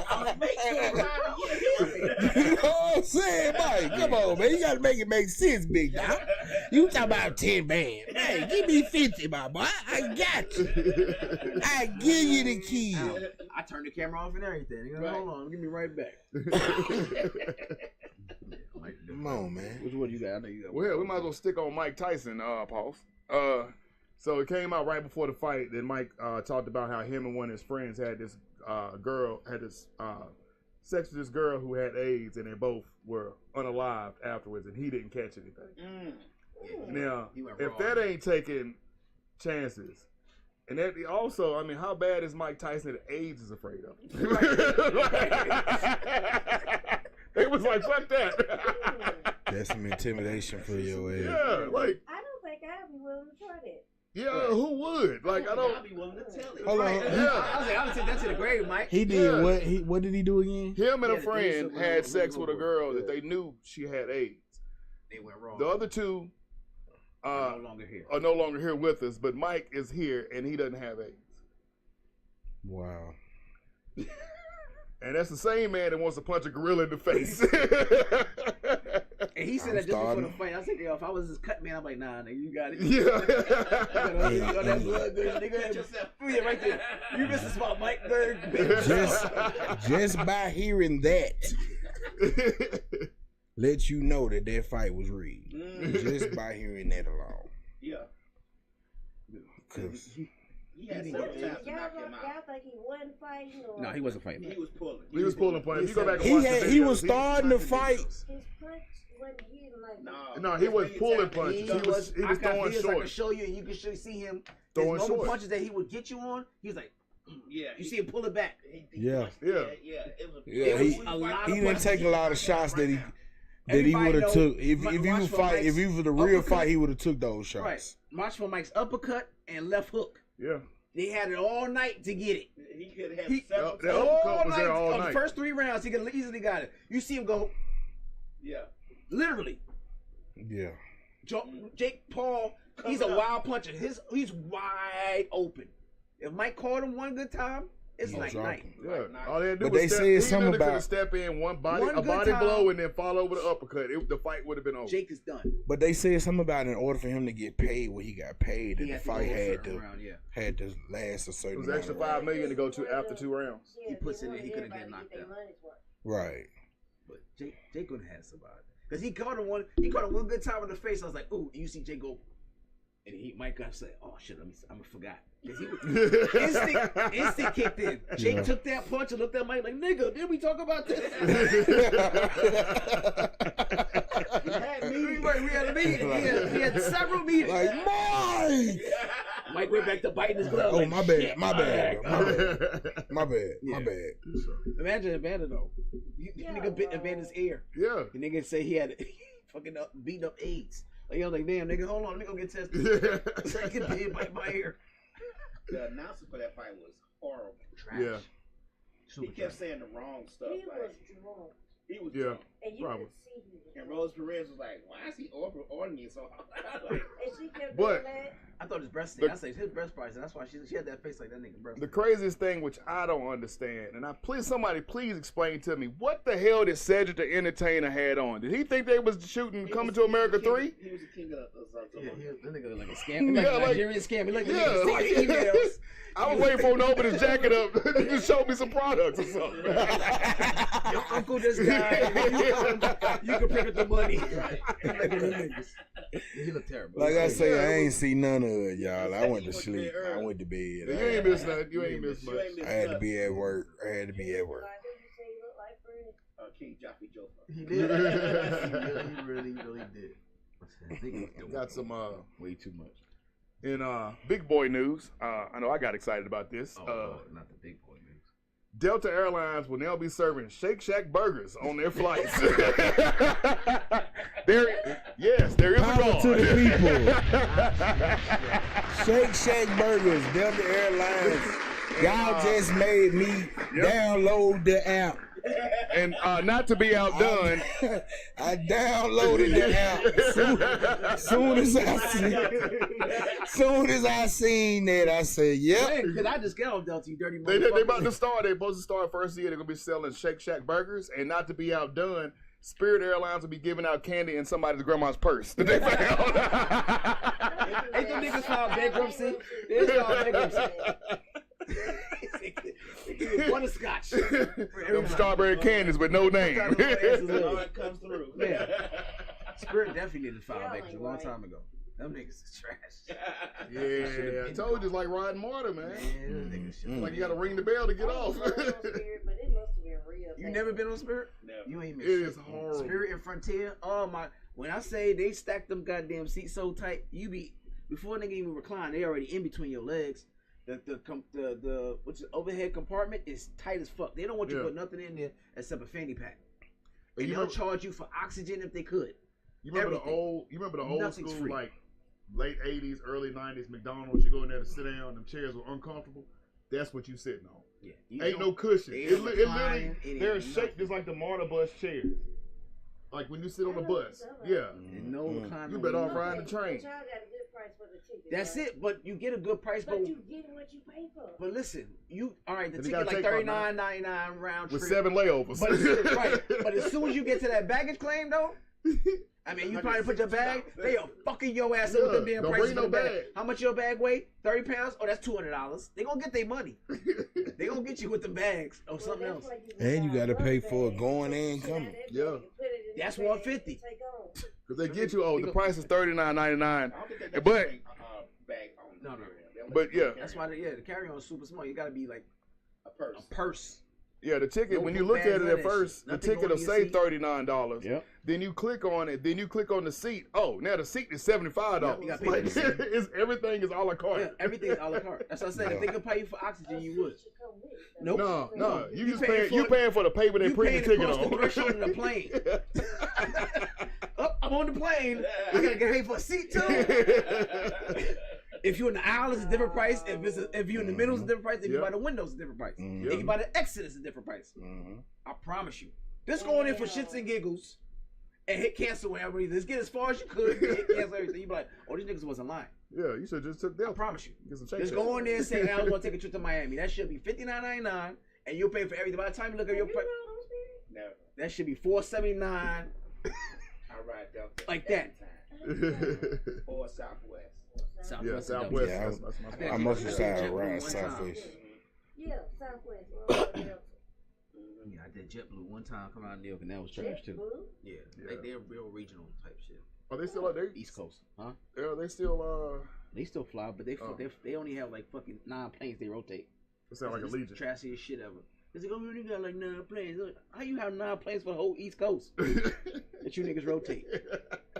I'll make sure Robin get You know what I'm saying, Mike? Come on, man. You got to make it make sense, big dog. You talking about 10 man. Hey, give me 50, my boy. I got you. I give you the key. I turned the camera off and everything. You know, Right. hold on, give me right back. Come on, man. Which one you got? I know you got. Well, we might as well stick on Mike Tyson, Paul. So it came out right before the fight that Mike talked about how him and one of his friends had this sex with this girl who had AIDS, and they both were unalived afterwards, and he didn't catch anything. Now, if that ain't taking chances, and that also, I mean, how bad is Mike Tyson that AIDS is afraid of? They was like, fuck that. That's some intimidation for your ass. Yeah, like. I don't think I'd be willing to try that. Yeah, who would? Like, I don't. I'll be willing to tell it. Hold on. Yeah. I would take that to the grave, Mike. He did what? What did he do again? Him and a Yeah, friend they had said sex one with a of girl them. that they knew she had AIDS. They went wrong. The other two no longer here. are no longer here with us, but Mike is here and he doesn't have AIDS. Wow. And that's the same man that wants to punch a gorilla in the face. And he said I'm that just before starting. the fight. I said, yo, if I was this cut man, I'm like, nah, nigga, you got it. Yeah. You got that blood, good nigga. Yeah, right there. You missed the spot, Mike. Just by hearing that, let you know that fight was rigged. Just by hearing that alone. Yeah. Cause He had several times to knock him out. Y'all think he wasn't fighting? Or No, he wasn't fighting. He was pulling. He was pulling punches. You go back and watch the he videos, was starting to punching fight. videos. his punch wasn't hitting like No, he was pulling punches. He was I got throwing videos I can short. show you, and you can see him. Throwing His normal short. punches that he would get you on, he was like, Yeah. you see him pull it back. Yeah. Yeah. Yeah. It was. Yeah, It was he a lot he of didn't punches. take a lot of shots that he Everybody would have know took if Mike- he watch was for fight Mike's if he was the real uppercut. fight he would have took those shots. Right. Watch for Mike's uppercut and left hook. Yeah. They had it all night to get it. He could have He- several. that times. uppercut was there all on night. the first 3 rounds, he could easily got it. You see him go, Yeah. literally. Yeah. Jake Paul, he's a wild puncher. He's wide open. If Mike caught him one good time, it's He'll like drop night. him. Yeah. All they had to do But was they step, said he something literally could about- have step in One a good body time. blow and then fall over the uppercut. The fight would have been over. Jake is done. But they said something about in order for him to get paid what he got paid, that He the had to go fight a had certain to round, yeah. had to last a It certain was amount extra of $5 million to go to after 2 rounds. Yeah, He puts they it in, he wanted could've got everybody to knocked get their out. money's worth. Right. But Jake gonna have somebody. Because he caught him one good time in the face. I was like, ooh, you see Jake go. And Mike got said, oh shit, I forgot. Because he instinct kicked in. Jake took that punch and looked at Mike like, nigga, did we talk about this? We had meetings. Right, we had a meeting. We had several meetings. Like Mike. Mike went back to biting his glove. Oh like, my bad, shit. my bad, my bad, my Yeah. bad. Imagine Evander though. Nigga bit Evander's ear. Yeah. The nigga say he had fucking beating up AIDS. Like, I was like, damn, nigga, hold on, let me go get tested. So I get bit by my ear. The announcer for that fight was horrible. Yeah. He kept saying the wrong stuff. He Like, was drunk. He was Yeah. drunk. And you Probably. could see he was And drunk. Rose Perez was like, why is he ordering me so hard? Like, And she kept But- doing that. I thought his breast thing. I said his breast price, and that's why she had that face like that nigga breast. The craziest thing, which I don't understand, and somebody please explain to me, what the hell did Cedric the Entertainer had on? Did he think they was shooting Coming to America 3? He was the king of Yeah, that nigga look like a scam. Yeah, like- Nigerian scam. He like the Yeah, nigga like- taking emails. I was waiting for him to open his jacket up to show me some products or something. Your uncle just died. You can pick up the money. Look at them niggas. He look terrible. Like I say, I ain't see none of it, y'all. I went to sleep. I went to bed. You ain't missed nothing. You ain't missed much. I had to be at work. I had to be at work. Why did you say you look like Bernie? King Joffrey Joker. He did. He really did. Got some Way too much. in big boy news. I know I got excited about this. Not the big boy news. Delta Airlines will now be serving Shake Shack burgers on their flights. There is a Power God. to the people. Shake Shack Burgers, Delta Airlines. Y'all just made me download the app. And not to be outdone, I downloaded the app. Soon as I seen that, I said, "Yep." Because I just got on Delta, you dirty they motherfucker. about to start. They supposed to start first year. They're gonna be selling Shake Shack burgers, and not to be outdone, Spirit Airlines will be giving out candy in somebody's grandma's purse that they found. Ain't them niggas filed bankruptcy? They filed bankruptcy. They give you butterscotch. Them strawberry candies with no name. All it comes through. Yeah. Spirit definitely needed to file bankruptcy a long time ago. Them niggas is trash. Yeah, I told you it's like riding Marta, man. Man, them niggas shit. Like you got to ring the bell to get off. But it must have been real. You never been on Spirit? No. You ain't It been. is horrible. Spirit and Frontier. Oh my! When I say they stack them goddamn seats so tight, you be before they even recline, they already in between your legs. The which is overhead compartment is tight as fuck. They don't want you to put nothing in there except a fanny pack. And they'll charge you for oxygen if they could. You remember Everything. the old Nothing's school free. like late '80s, early '90s McDonald's? You go in there to sit down, them chairs were uncomfortable. That's what you sitting on. Yeah, you Ain't don't- no cushion. they It ain't literally reclining, it they're ain't shaped nothing. just like the Marta bus chairs. Like when you sit on the bus. Yeah. And no reclining. You better off nothing. riding the train. But y'all got a good price for the ticket. That's right? it, but you get a good price. But you get what you pay for. But listen, you all right? The And you ticket gotta like take about $39.99 round With trip. 7 layovers. But it's, right. But as soon as you get to that baggage claim, though, I mean, you probably put your bag. They are fucking your ass up with them damn don't prices bring for no the bag. bag. How much your bag weigh? 30 pounds? Oh, that's $200. They gonna get their money. They gonna get you with the bags or something else. And you gotta pay for it going and coming. Yeah. That's $150. Because they get you, the price is $39.99. I don't think they got But- bag on. No. But yeah. That's why, the carry-on is super small. You gotta be like a purse. a purse. Yeah, the ticket, No when you book look bags, at it none at of that first, shit. the Nothing ticket will going in say your seat. $39. Yep. Then you click on it, then you click on the seat. Oh, now the seat is $75. Yeah, you gotta pay Like, for the seat. everything is a la carte. Yeah, everything is a la carte. That's what I said. If they could pay you for oxygen, you would. Nope. No, you just paying paying. You paying for the paper they You print the paying ticket across on. the threshold of the plane. Oh, I'm on the plane. I gotta get paid for a seat too. If you're in the aisle, it's a different price. If you're in the middle, it's a different price. If you're by the window, it's a different price. If you're by the exit, it's a different price. I promise you. This going in for shits and giggles and hit cancel whenever. Let's get as far as you could. Hit cancel everything. You be like, oh, these niggas wasn't lying. Yeah, you should just took that. I promise you. Get some Just go in there and say, I was gonna take a trip to Miami. That should be $59.99, and you'll pay for everything. By the time you look at your price, No, that should be $479, I ride Delta. like that. Or Southwest. Yeah, Southwest. Southwest. Yeah, That's my I spot. must have started JetBlue around one time. Southwest. Yeah, Southwest. Yeah, I did JetBlue one time. Come out in New York, and that was trash too. Yeah, like they're real regional type shit. Are they still out there? East Coast, huh? Yeah, they still They still fly, but they only have like fucking 9 planes they rotate. It sound like a It's Legion. the trashiest shit ever. It's like, oh, we only got like 9 planes. Like, how you have 9 planes for the whole East Coast that you niggas rotate?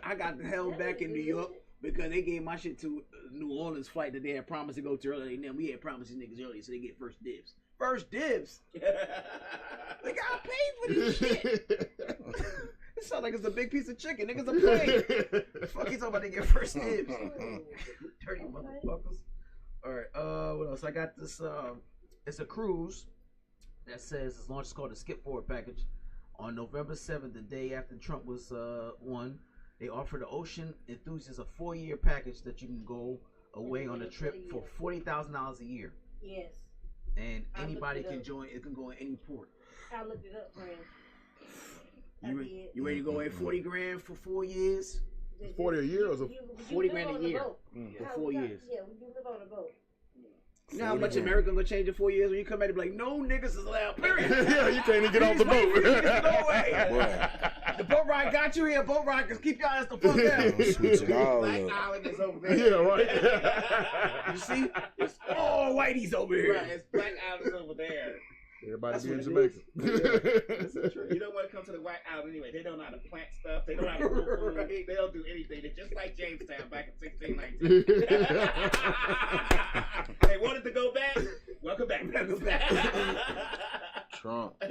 I got the hell back in New York because they gave my shit to New Orleans flight that they had promised to go to earlier. And then we had promised these niggas earlier, so they get first dibs. First dibs? Like, I paid for this shit. It sounds like it's a big piece of chicken. Niggas a plane. The fuck you talking about they get first dibs? Dirty motherfuckers. Alright, what else? I got this, it's a cruise that says it's launched. It's called the Skip Forward package. On November 7th, the day after Trump was won, they offered the ocean enthusiasts a 4-year package that you can go away on a trip for $40,000 a year. Yes. And anybody can join. It can go in any port. I looked it up, friend. You ready to go away 40 grand for 4 years? 40 a year or 40 grand a year for 4 years. Yeah, you live on a boat. You know how much America gonna change in 4 years when you come back and be like, no niggas is allowed, period. Yeah, you can't even get off the boat. No way. The boat ride got you here, boat ride, cause keep your ass the fuck down. Switch it all Black up. Island is over there. Yeah, right. You see? It's all whiteies over here. Right, it's Black Island over there. Everybody be in That's Jamaica. You know when it comes to the White Island anyway, they don't know how to plant stuff. They don't know how to grow food. Right. They don't do anything. They're just like Jamestown back in 1619. They wanted to go back. Welcome back. Trump. You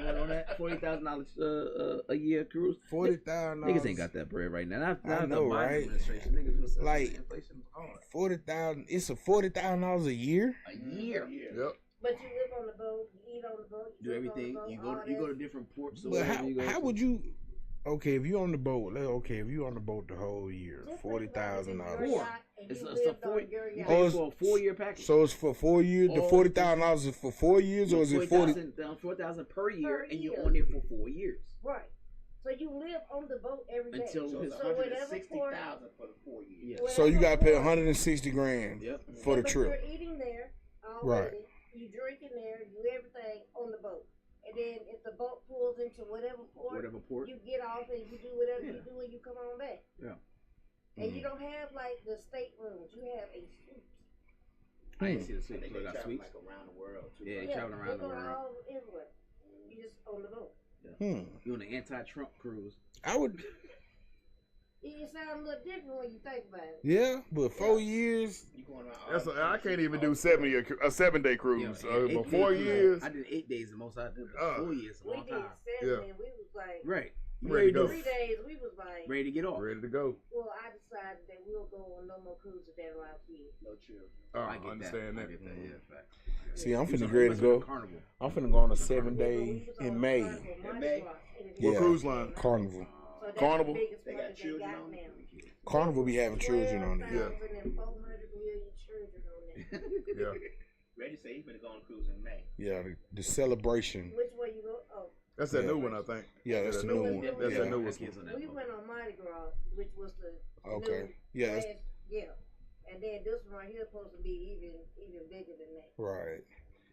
want on that $40,000 a year cruise? $40,000. Niggas ain't got that bread right now. Not I know, the Biden right? administration. Niggas was Like, inflation was hard. 40,000. It's a $40,000 a year. A year. Yep. But you live on the boat, you eat on the boat, Do everything. You go to different ports. Or But wherever you go how to. would you? Okay, if you on the boat, if you on the boat the whole year, $40,000. It's a 4. You Oh, pay it's- for a 4-year package. So it's for 4 years. The Or- $40,000 is for 4 years, or is it 40? $4,000 per year, Per and you're year. on it for 4 years. Right. So you live on the boat every day. Until So it's so whatever port, $160,000 for the 4 years. Yeah. So you gotta pay 160 grand Yep. for the but trip. You're eating there already. Right. You drinking there, you do everything on the boat. And then if the boat pulls into whatever port, you get off and you do whatever you do and you come on back. Yeah. And you don't have like the staterooms. You have a suite. I didn't see the I suite. think So they they got travel suites. like around the world too. Yeah, right? they traveling around the go world. all everywhere. You just on the boat. You on the anti-Trump cruise. I would, It sounds a little different when you think about it. yeah, but 4 years. You going around That's all I the can't even countries, do a 7-day cruise. Yeah, But 8 4 days. years. I did 8 days the most I did. But 4 years, a We long did time. 7 Yeah. and we was like, Right. You Ready to go. 3 days, we was like, Ready to get off. Ready to go. well, I decided that we'll go on no more cruises that allow kids. No children. Oh, I I get understand that. that. I get that. Yeah, fact. See, I'm He was finna on- ready he to was go. on Carnival. I'm finna go on a 7 We day was on in a May. Carnival, In Mardi May? Gras, and it What Yeah. cruise line? Carnival. So that's Carnival? the biggest They one got that they children got on now. it. Carnival be having children on it. Yeah. 12,400 million children on there. Yeah. Reggie said he's gonna go on a cruise in May. Yeah, the celebration. Which way you go? Oh, That's that Yeah. new one, I think. Yeah, that's the that new one. one. That's Yeah. that newest Kids one. on that we boat. went on Mardi Gras, which was the Okay. new Yeah, that's last, yeah. And then this one right here is supposed to be even bigger than that. right.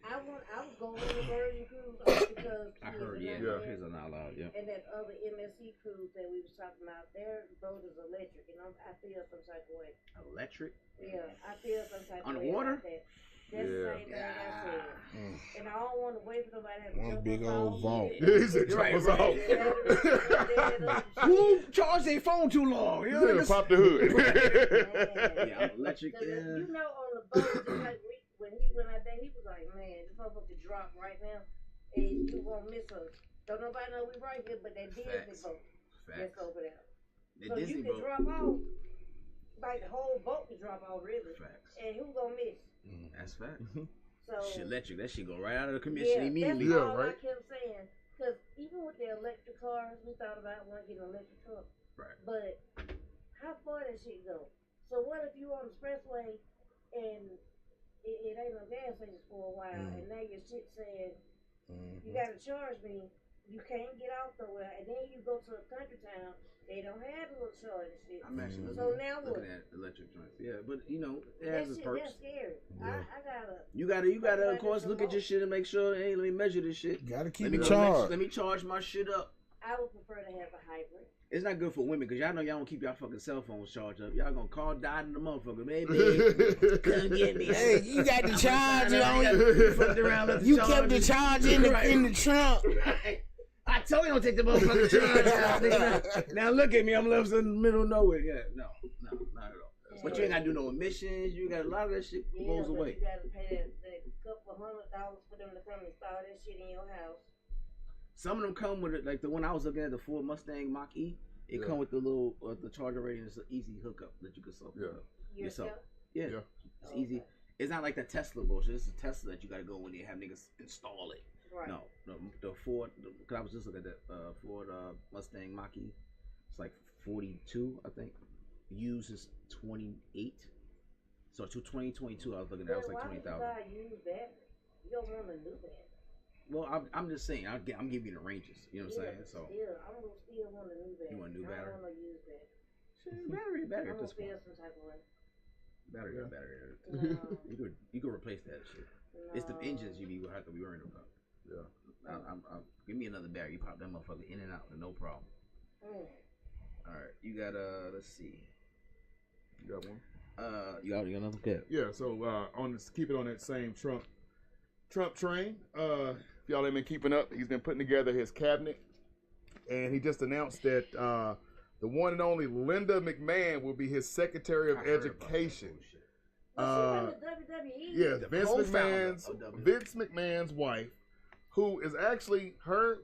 I was going on the Virgin cruise only because I kids heard, are yeah. not Yeah. there. Kids are not allowed, yeah. And that other MSC cruise that we was talking about, their boat is electric, and I feel some type of way. Electric? Yeah, I feel some type On of the way water? about that. That's the Yeah. same thing I said. Mm. And I don't want to wait for nobody to have to One jump big us old off. vault. He said, Right, "Jump us right. off." Who charged their phone too long? You know, Yeah, just- pop the hood. Yeah, I'm electric. Because Yeah. you know, on the boat, just like when he went out there, he was like, "Man, this motherfucker drop right now, and you won't miss us." Don't nobody know we right here, but that Disney Facts. boat Facts. that's over there. The So Disney you can boat. drop off, like the whole boat can drop off, really. Facts. And who gonna miss? That's facts. So Shit, electric. That shit go right out of the commission yeah, immediately. that's Yeah, all right. I kept saying. Because even with the electric cars, we thought about wanting to get an electric truck. Right. But how far that shit go? So what if you on the expressway and it ain't no gas station for a while, and now your shit saying you gotta charge me, you can't get off nowhere, and then you go to a country town, they don't have a little charge and shit. I'm actually So now what? looking at electric joints. Yeah, but you know, it That has its shit, perks. that's scary. Yeah. I gotta. You gotta, of course, look at your shit and make sure. Hey, let me measure this shit. Gotta Let keep me it go charged. let me charge my shit up. I would prefer to have a hybrid. It's not good for women because y'all know y'all don't keep y'all fucking cell phones charged up. Y'all gonna call died in the motherfucker. Baby, come get me. Hey, you got the charger on you. Fucked around, left the You charge. kept the charger in the trunk. I told you don't take the motherfucking charge out, nigga. Now look at me, I'm left in the middle of nowhere. Yeah, no, not at all. But you ain't gotta do no emissions. You got a lot of that shit goes but away. you gotta pay that couple $100 for them to come install that shit in your house. Some of them come with it, like the one I was looking at, the Ford Mustang Mach-E. It come with the little the charger rating. It's an easy hookup that you can self hook up. Yourself? Yeah, Yeah. it's easy. It's not like the Tesla bullshit. It's a Tesla that you gotta go when they have niggas install it. Right. No, the Ford. Because I was just looking at that Ford Mustang Mach-E. It's like 42, I think. Used is 28. So to 2022, I was looking at. It was like 20,000. Why would you use battery? You don't want a new battery. Well, I'm just saying. I'm giving you the ranges. You know what I'm saying? So. Yeah, I'm gonna still want a new battery. You want a new battery? I don't want to use that. Battery. I'm gonna feel some type of way. Battery. No. You could replace that shit. No. It's the engines you have to be worried about. Yeah. Give me another battery. You pop that motherfucker in and out, no problem. All right, you got let's see. You got one? You got another cat. Yeah. So keep it on that same Trump train. If y'all ain't been keeping up, he's been putting together his cabinet, and he just announced that the one and only Linda McMahon will be his Secretary of Education. Yes, Vince McMahon's wife, who is actually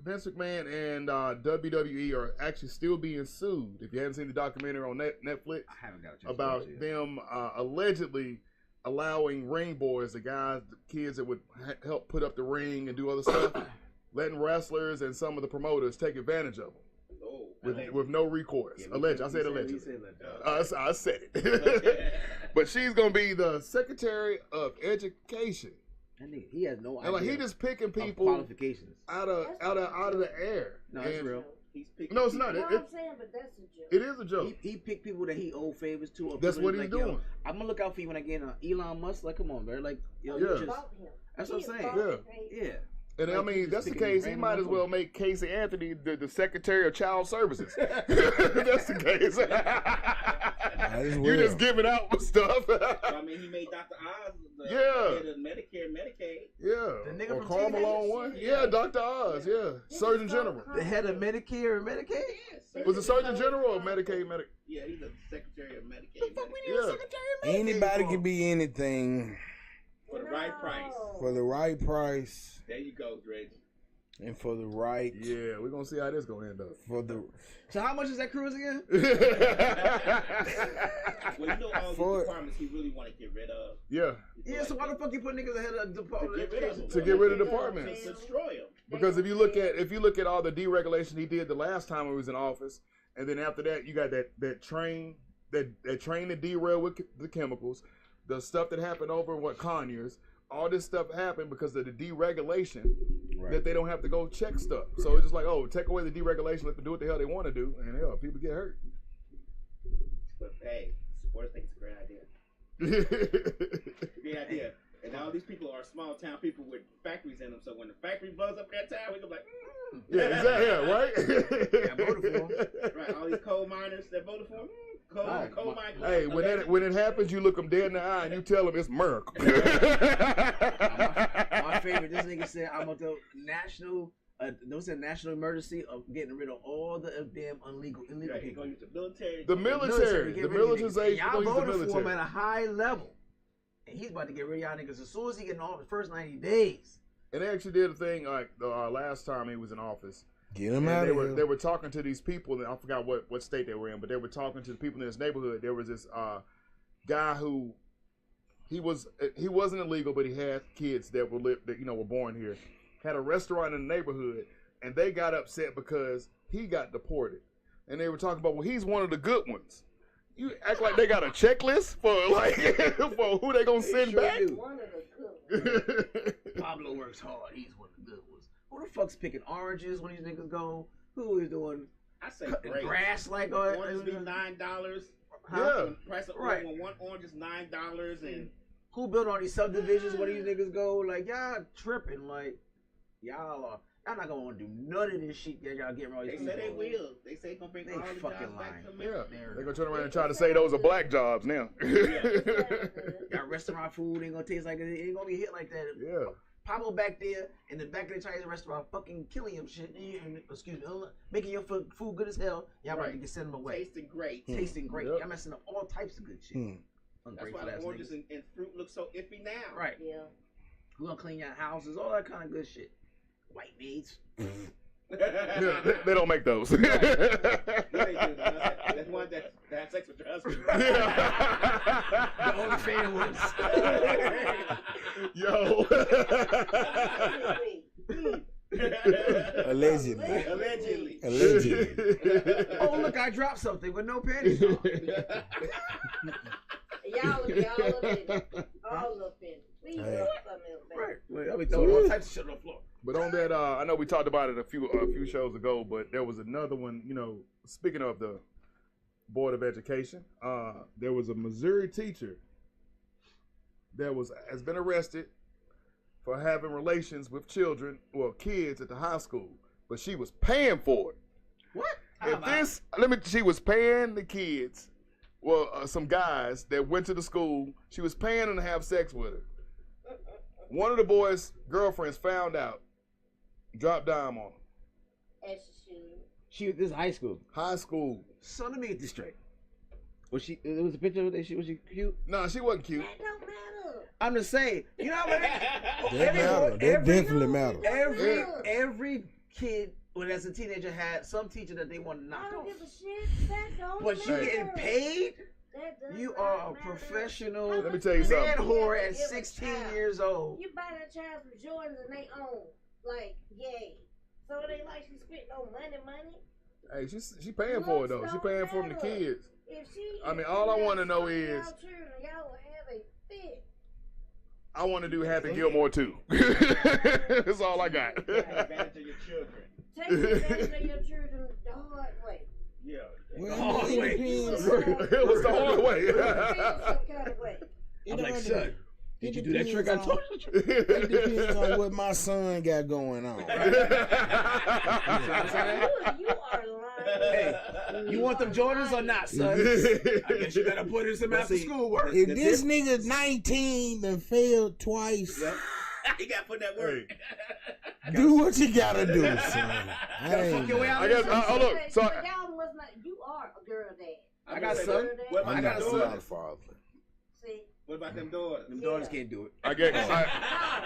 Vince McMahon and WWE are actually still being sued. If you haven't seen the documentary on Netflix, I haven't got a chance about them allegedly allowing ring boys, the kids that would help put up the ring and do other stuff, letting wrestlers and some of the promoters take advantage of them with no recourse. Alleged. I said allegedly. I said it. But she's gonna be the Secretary of Education. That nigga, he has no idea. And like he just picking people qualifications out of the air. No, it's real. He's picking. No, it's not. I'm saying, but that's a joke. It is a joke. He picked people that he owed favors to. That's what he's like, doing. Yo, I'm gonna look out for you when I get Elon Musk. Like, come on, bro. Like, yo, yeah. That's what I'm saying. Yeah. And I mean, that's the case. He might as well make Casey Anthony the Secretary of Child Services. That's the case. You just giving out with stuff. I mean, he made Dr. Oz the head of Medicare and Medicaid. Yeah. The nigga or from Karl Malone one. Yeah, Dr. Oz. Yeah. Surgeon General. The head of Medicare and Medicaid? Yeah, was it Surgeon General or Medicaid? Yeah, he's the Secretary of Medicaid. Anybody can be anything. For the right price. For the right price. There you go, Dredge. And for the right. Yeah, we're gonna see how this gonna end up. So how much is that cruise again? Well, you know all these departments he really want to get rid of. Yeah. Yeah, so why the fuck you put niggas ahead of the department? To get rid of departments. Destroy them. Because if you look at all the deregulation he did the last time he was in office, and then after that you got that train that derailed with the chemicals, the stuff that happened over in Conyers, all this stuff happened because of the deregulation. Right. That they don't have to go check stuff. So it's just like, take away the deregulation, let them do what the hell they want to do, and hell, people get hurt. But hey, sports think it's a great idea. Great idea. And all these people are small town people with factories in them. So when the factory blows up that town, we go like, Yeah, exactly. Yeah, right. Yeah, I voted for them. Right. All these coal miners that voted for them. Coal miners. Hey, when it happens, you look them dead in the eye and you tell them it's miracle. My favorite. This nigga said, "I'm gonna national." Those said national emergency of getting rid of all the damn illegal people. Use the military. The militarization. Y'all voted for him at a high level, and he's about to get rid of y'all niggas as soon as he get in office. First 90 days. And they actually did a thing like the last time he was in office. Get him out of here. They were talking to these people, and I forgot what state they were in, but they were talking to the people in this neighborhood. There was this guy who he wasn't illegal, but he had kids that were born here. Had a restaurant in the neighborhood, and they got upset because he got deported. And they were talking about, well, he's one of the good ones. You act like they got a checklist for for who they gonna send back. One of the good ones. Pablo works hard. He's one of the good ones. Who the fuck's picking oranges when these niggas go? Who is doing? I say grass like oranges be $9. Yeah, price of one orange is $9 and. Who built all these subdivisions where these niggas go? Like, y'all tripping. Like, y'all not gonna want to do none of this shit that y'all getting all these people. They say they will. They say gonna bring all the jobs back to America. Yeah, they're gonna turn around and try to say those are black jobs now. Y'all restaurant food ain't gonna taste like it. Ain't gonna be hit like that. Yeah. Pablo back there in the back of the Chinese restaurant fucking killing him shit. Excuse me, making your food good as hell. Y'all about to send them away. Tasting great. Tasting great. Yep. Y'all messing up all types of good shit. That's why the oranges and fruit look so iffy now. Right. Yeah. We're gonna clean your houses, all that kind of good shit. White maids. Yeah, they don't make those. Yeah, they do. That's one that had sex with your husband. The only fan ones. Yo. Allegedly. Oh, look, I dropped something with no panties on. Y'all offended. All offended. Please do something else. Right. Well, I'll be throwing all types of shit on the floor. But on that, I know we talked about it a few shows ago, but there was another one. You know, speaking of the Board of Education, there was a Missouri teacher that has been arrested for having relations with kids at the high school, but she was paying for it. What? She was paying the kids, some guys that went to the school. She was paying them to have sex with her. One of the boys' girlfriends found out, dropped dime on her. As she should. This is high school. High school. So let me get this straight. Was she? It was a picture of her. Was she cute? No, she wasn't cute. That don't matter. I'm just saying. You know what I mean? That definitely matters. Every kid, when as a teenager, had some teacher that they want to knock I don't off. give a shit. That don't But matter. you getting paid? That does You not are a matter. professional Let me tell you something. man whore at Give a 16 child. years old. You buy that child some Jordans and they own. Like, yay. So it ain't like she spent no money. Hey, she paying for it though. She paying for them the kids. If she, I mean, all I want to know is, y'all children, y'all will have a fit. I want to do Happy Gilmore too. That's all I got. Take advantage of your children. Take advantage of your children the hard way. Yeah. Well, it depends. It was the hard way. Some kind of way. I'm like, son, did you do that trick I told you? It depends on what my son got going on. You are lying. Hey, you want them Jordans or not, son? I guess you gotta put in some after school work. If this nigga's 19 and failed twice, You gotta put that work. do what you gotta do, son. Fuck your way out. I guess. Look. So But y'all must not. You are a girl dad. I got a son. What about I got a them son. daughters? father. See, What about them daughters? Them daughters can't do it. I guess.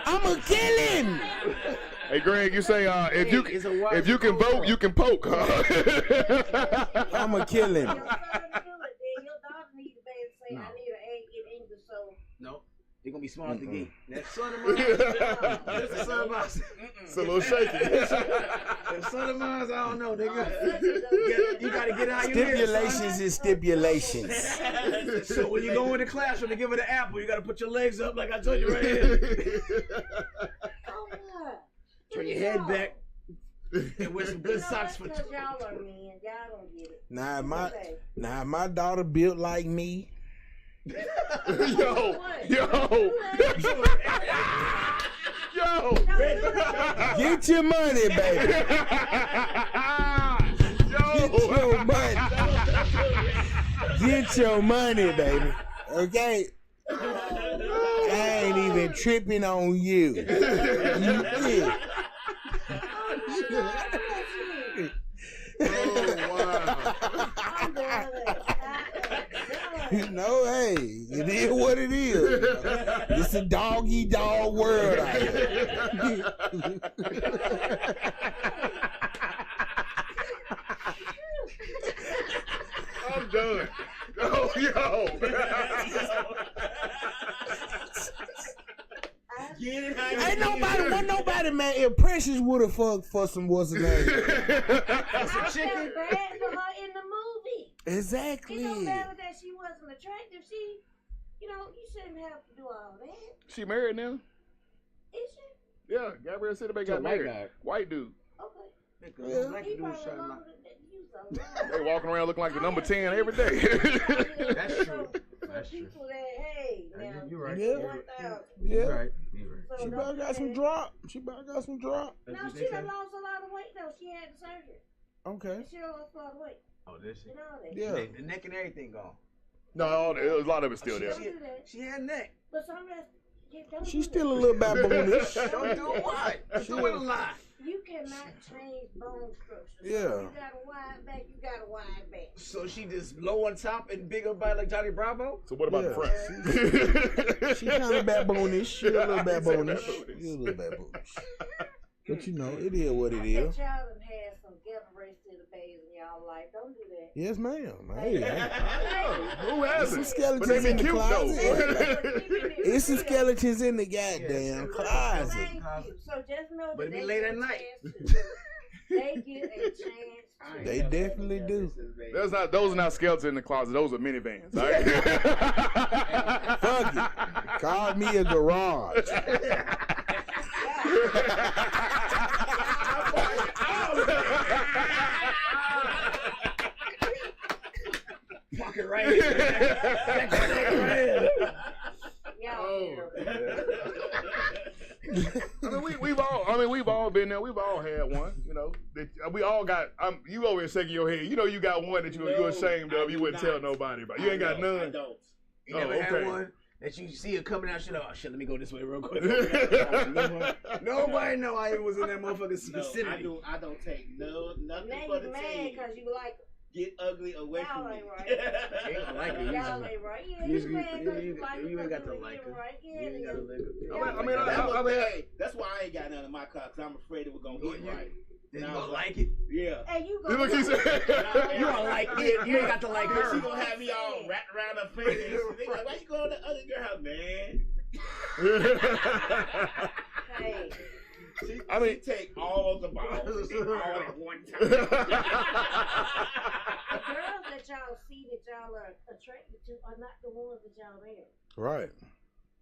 I'ma kill him. Hey, Greg, you say if you can vote, you can poke. Huh? I'ma kill him. your son do it. Then your daughter need to be able to say, I need an A in English. So No, they're gonna be smart at the gate. That son of mine. That's the son of mine. It's a little shaky. That son of mine, I don't know, nigga. You gotta get out your Stipulations is stipulations. So when you go in the classroom to give her the apple, you gotta put your legs up like I told you right here. oh God. Turn your head back and wear some good socks for Because y'all are men. Y'all don't get it. Now my daughter built like me. Yo. Get your money, baby. Get your money. Get your money, baby. Okay? I ain't even tripping on you. You did. I'm done. You know, hey, it is what it is. It's a dog-eat-dog world out here. I'm done. Oh, yo. Ain't nobody, man. If Precious would have fucked for some what's her name. I felt bad for her in the movie. Exactly. It don't matter that she wasn't attractive. She, you shouldn't have to do all that. She married now? Is she? Yeah, Gabrielle Sidibe got married. White dude. Okay. Yeah. Black He dude probably shot him longer out. than you, so. They walking around looking like the number 10 every day. That's true. That's true. People that, hey, now, You're right. Yeah. 1,000. Yeah. You're right. So She don't about do got some that. drop. No, she done lost a lot of weight though. She had the surgery. Okay. She done lost a lot of weight. Oh, this shit. And all that. Yeah. The neck and everything gone. No, a lot of it's still there. Don't do that. She had neck. But some rest, don't She's do still a that. little baboonish. Don't do what? Doing a lot. You cannot change bone structure. So Yeah. You got a wide back. You got a wide back. So she just low on top and big up by like Johnny Bravo? So what about the Yeah. front? She kind of baboonish. She a little baboonish. baboonish. She a little baboonish. But you know, it is what it That is. child done had some ghetto race to the babies in y'all life. Don't do that. Yes, ma'am. Hey, Who there's hasn't? some But they skeletons be in the cute closet. It's some skeletons in the goddamn closet. Thank you. So just know But it that be they late get at a night. chance to- They get a chance. They definitely do. Those are not skeletons in the closet. Those are minivans. Right? Fuck it. Call me a garage. Pocket right here. We've all been there. We've all had one. You know, we all got. You over here shaking your head. You know, you got one that you're ashamed of. You wouldn't tell nobody about. You ain't got none. I don't. You never had one that you see it coming out. Shit, let me go this way real quick. Nobody know I was in that motherfucking vicinity. No, I don't take nothing Now for you the mad team. because you like Get ugly away y'all from me. ain't right. You ain't like it. Y'all ain't right. Yeah, You you mad because you like ain't got to it, like it. right. You Yeah, ain't got to like it. Hey, that's why I ain't got none in my car, because I'm afraid it was going to hit right. You gonna like it? Yeah. Hey, you Look, he said. You gonna like it. You ain't got to like her. She gonna have me all wrapped around her face. They like, why you going to the other girl, man? Hey. She take all the balls all at one time. The girls that y'all see that y'all are attracted to are not the ones that y'all marry. Right.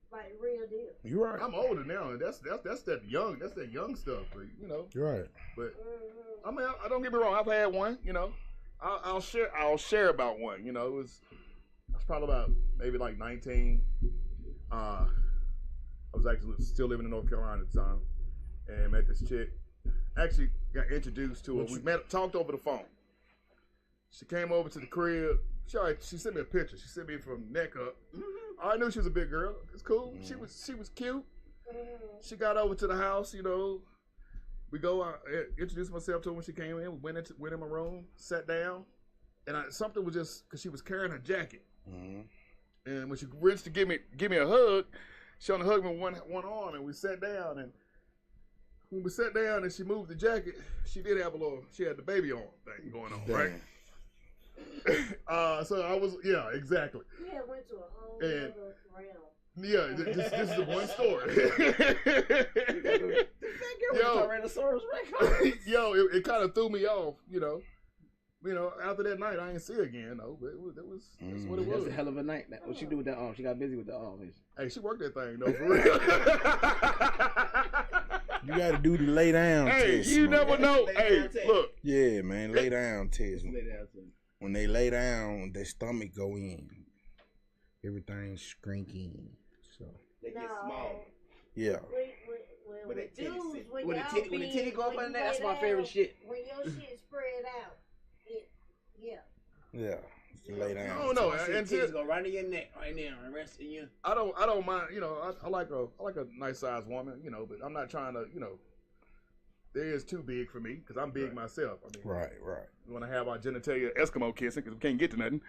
Like real deal. You're right. I'm older now, and that's that young stuff. But, you know. You're right. But I mean, I don't get me wrong. I've had one. You know, I'll share about one. You know, I was probably about maybe like 19. I was actually still living in North Carolina at the time, and met this chick. Actually got introduced to her. We talked over the phone. She came over to the crib. She sent me a picture. She sent me from neck up. I knew she was a big girl. It's cool. She was cute. She got over to the house. You know, we go. I introduced myself to her when she came in. We went in my room, sat down, and something was just because she was carrying her jacket. And when she reached to give me a hug, she only hugged me with one arm, and we sat down. And when we sat down and she moved the jacket, she had the baby arm thing going on, right? So I was, exactly. Yeah, went to a whole other realm. Yeah, this is the one story. Yo, it kind of threw me off, you know. After that night, I ain't see her again, though. But that's what it was. That's a hell of a night. What she do with that arm? She got busy with the arm. Hey, she worked that thing, though, for real. You got to do the lay down test. Hey, you never know. Hey, look. Yeah, man, lay down test. When they lay down, their stomach go in. Everything's shrinking. So they get small. Yeah. When the titty go up under that, that's my favorite shit. When your shit spread out, yeah. Lay down. I don't know. And titties go right in your neck, right there, and rest in you. I don't mind. You know, I like a nice sized woman. You know, but I'm not trying to. You know, there is too big for me because I'm big myself. I mean, right. We want to have our genitalia Eskimo kissing because we can't get to nothing.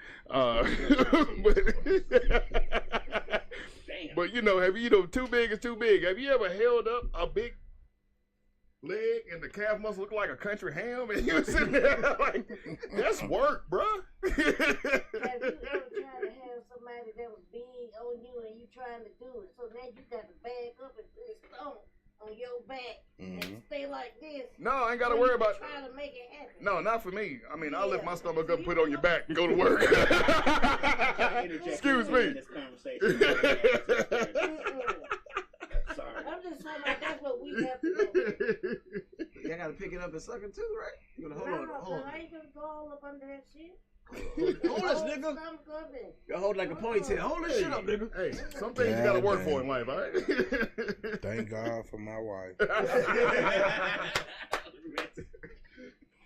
But you know, too big is too big. Have you ever held up a big leg and the calf muscle look like a country ham, and you sitting there like, that's work, bruh. Have you ever tried to have somebody that was big on you and you trying to do it? So now you got to back up and put his stomach on your back and stay like this. No, I ain't got to worry about trying to make it happen. No, not for me. I mean, I'll lift my stomach up and put it on your back and go to work. Excuse me. Sorry. I'm just saying like that's what we have to do. You gotta pick it up and suck it too, right? You gotta hold on. I ain't gonna go all up under that shit. Hold this, nigga. You hold like a ponytail. Hold this shit up, nigga. Hey, some things you gotta work for in life, all right? Thank God for my wife.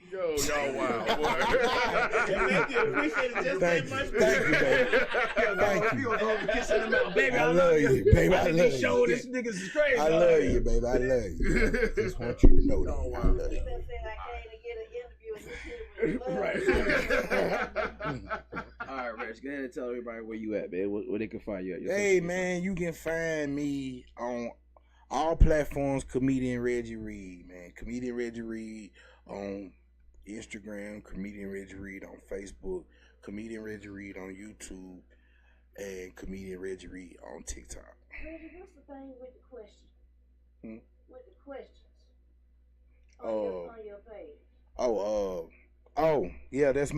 Yo, y'all wild, boy. Thank you. Appreciate it just that much. Thank you, baby. Thank you. Baby, I love you. Baby, I love you. Show this niggas is crazy. I love you, baby. I love you. Just want you to know that. I love you. Right. All right, Rich. Go ahead and tell everybody where you at, man. Where they can find you at. Hey, man, you can find me on all platforms. Comedian Reggie Reed, man. Comedian Reggie Reed on Instagram. Comedian Reggie Reed on Facebook. Comedian Reggie Reed on YouTube, and Comedian Reggie Reed on TikTok. Reggie, what's the thing with the question? With the questions? On your page. Yeah, that's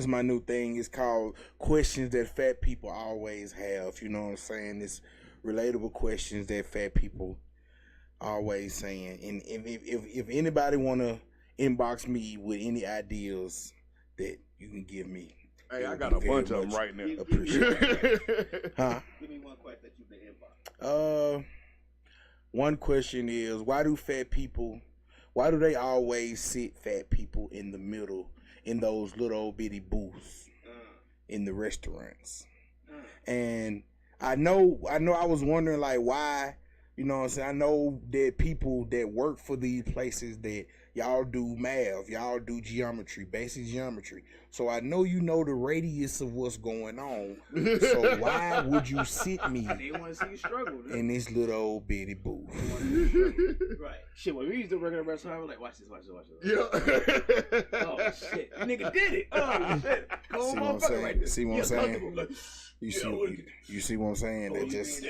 my new thing. It's called Questions That Fat People Always Have. You know what I'm saying? It's relatable questions that fat people always saying. And if anybody wanna inbox me with any ideas that you can give me. Hey, I got a bunch of them right now. Appreciate it. Huh? Give me one question that you've been inboxed. One question is, why do they always sit fat people in the middle in those little bitty booths in the restaurants? And I know I was wondering like why, you know what I'm saying? I know that people that work for these places that y'all do math, y'all do geometry, basic geometry. So I know you know the radius of what's going on. So why would you sit me They want to see you struggle, in this little old bitty booth? Right. Shit, when we used to work in a restaurant, we're like, watch this. Yeah. Oh, shit. Nigga did it. Oh, shit. See what I'm saying? Right, see what I'm saying? You see what I'm saying? That just...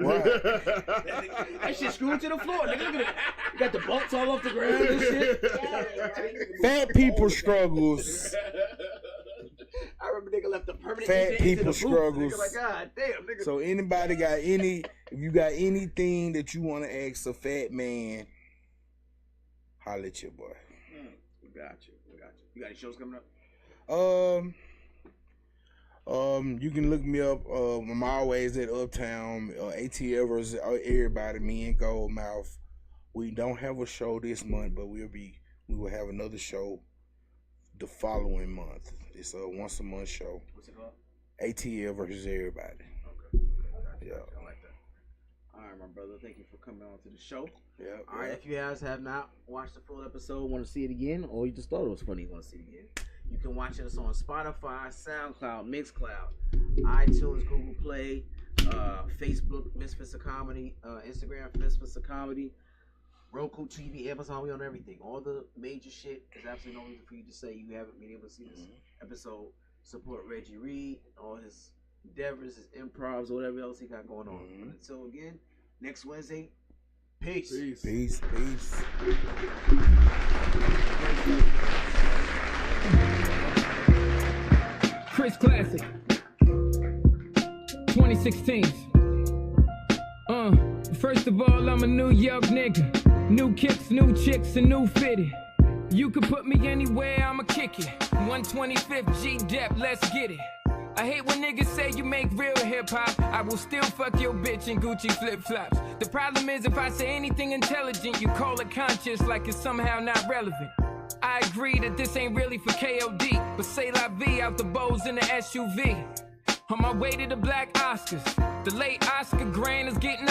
Right. That shit screwed to the floor. Nigga, you got the bolts all off the ground and shit. Fat people struggles. I remember nigga left the permanent fat people struggles. Nigga like, God damn, nigga. So anybody got if you got anything that you want to ask a fat man, holla at your boy. We got you. You got any shows coming up? You can look me up. I'm always at Uptown. ATL versus everybody. Me and Goldmouth. We don't have a show this month, but we will have another show the following month. It's a once a month show. What's it called? ATL versus everybody. Okay. Yeah. I like that. All right, my brother. Thank you for coming on to the show. Yeah. All right. If you guys have not watched the full episode, want to see it again, or you just thought it was funny, you want to see it again, you can watch us on Spotify, SoundCloud, Mixcloud, iTunes, Google Play, Facebook, Misfits of Comedy, Instagram, Misfits of Comedy, Roku TV, Amazon. We on everything. All the major shit. There's absolutely no reason for you to say you haven't been able to see this episode. Support Reggie Reed, all his endeavors, his improvs, whatever else he got going on. But until again, next Wednesday, peace. Peace. Chris Classic 2016. First of all, I'm a New York nigga. New kicks, new chicks, and new fitted. You can put me anywhere, I'ma kick it. 125th G-Dep, let's get it. I hate when niggas say you make real hip-hop. I will still fuck your bitch in Gucci flip-flops. The problem is if I say anything intelligent, you call it conscious like it's somehow not relevant. I agree that this ain't really for KOD, but say la vie out the bows in the SUV. On my way to the Black Oscars, the late Oscar Grant is getting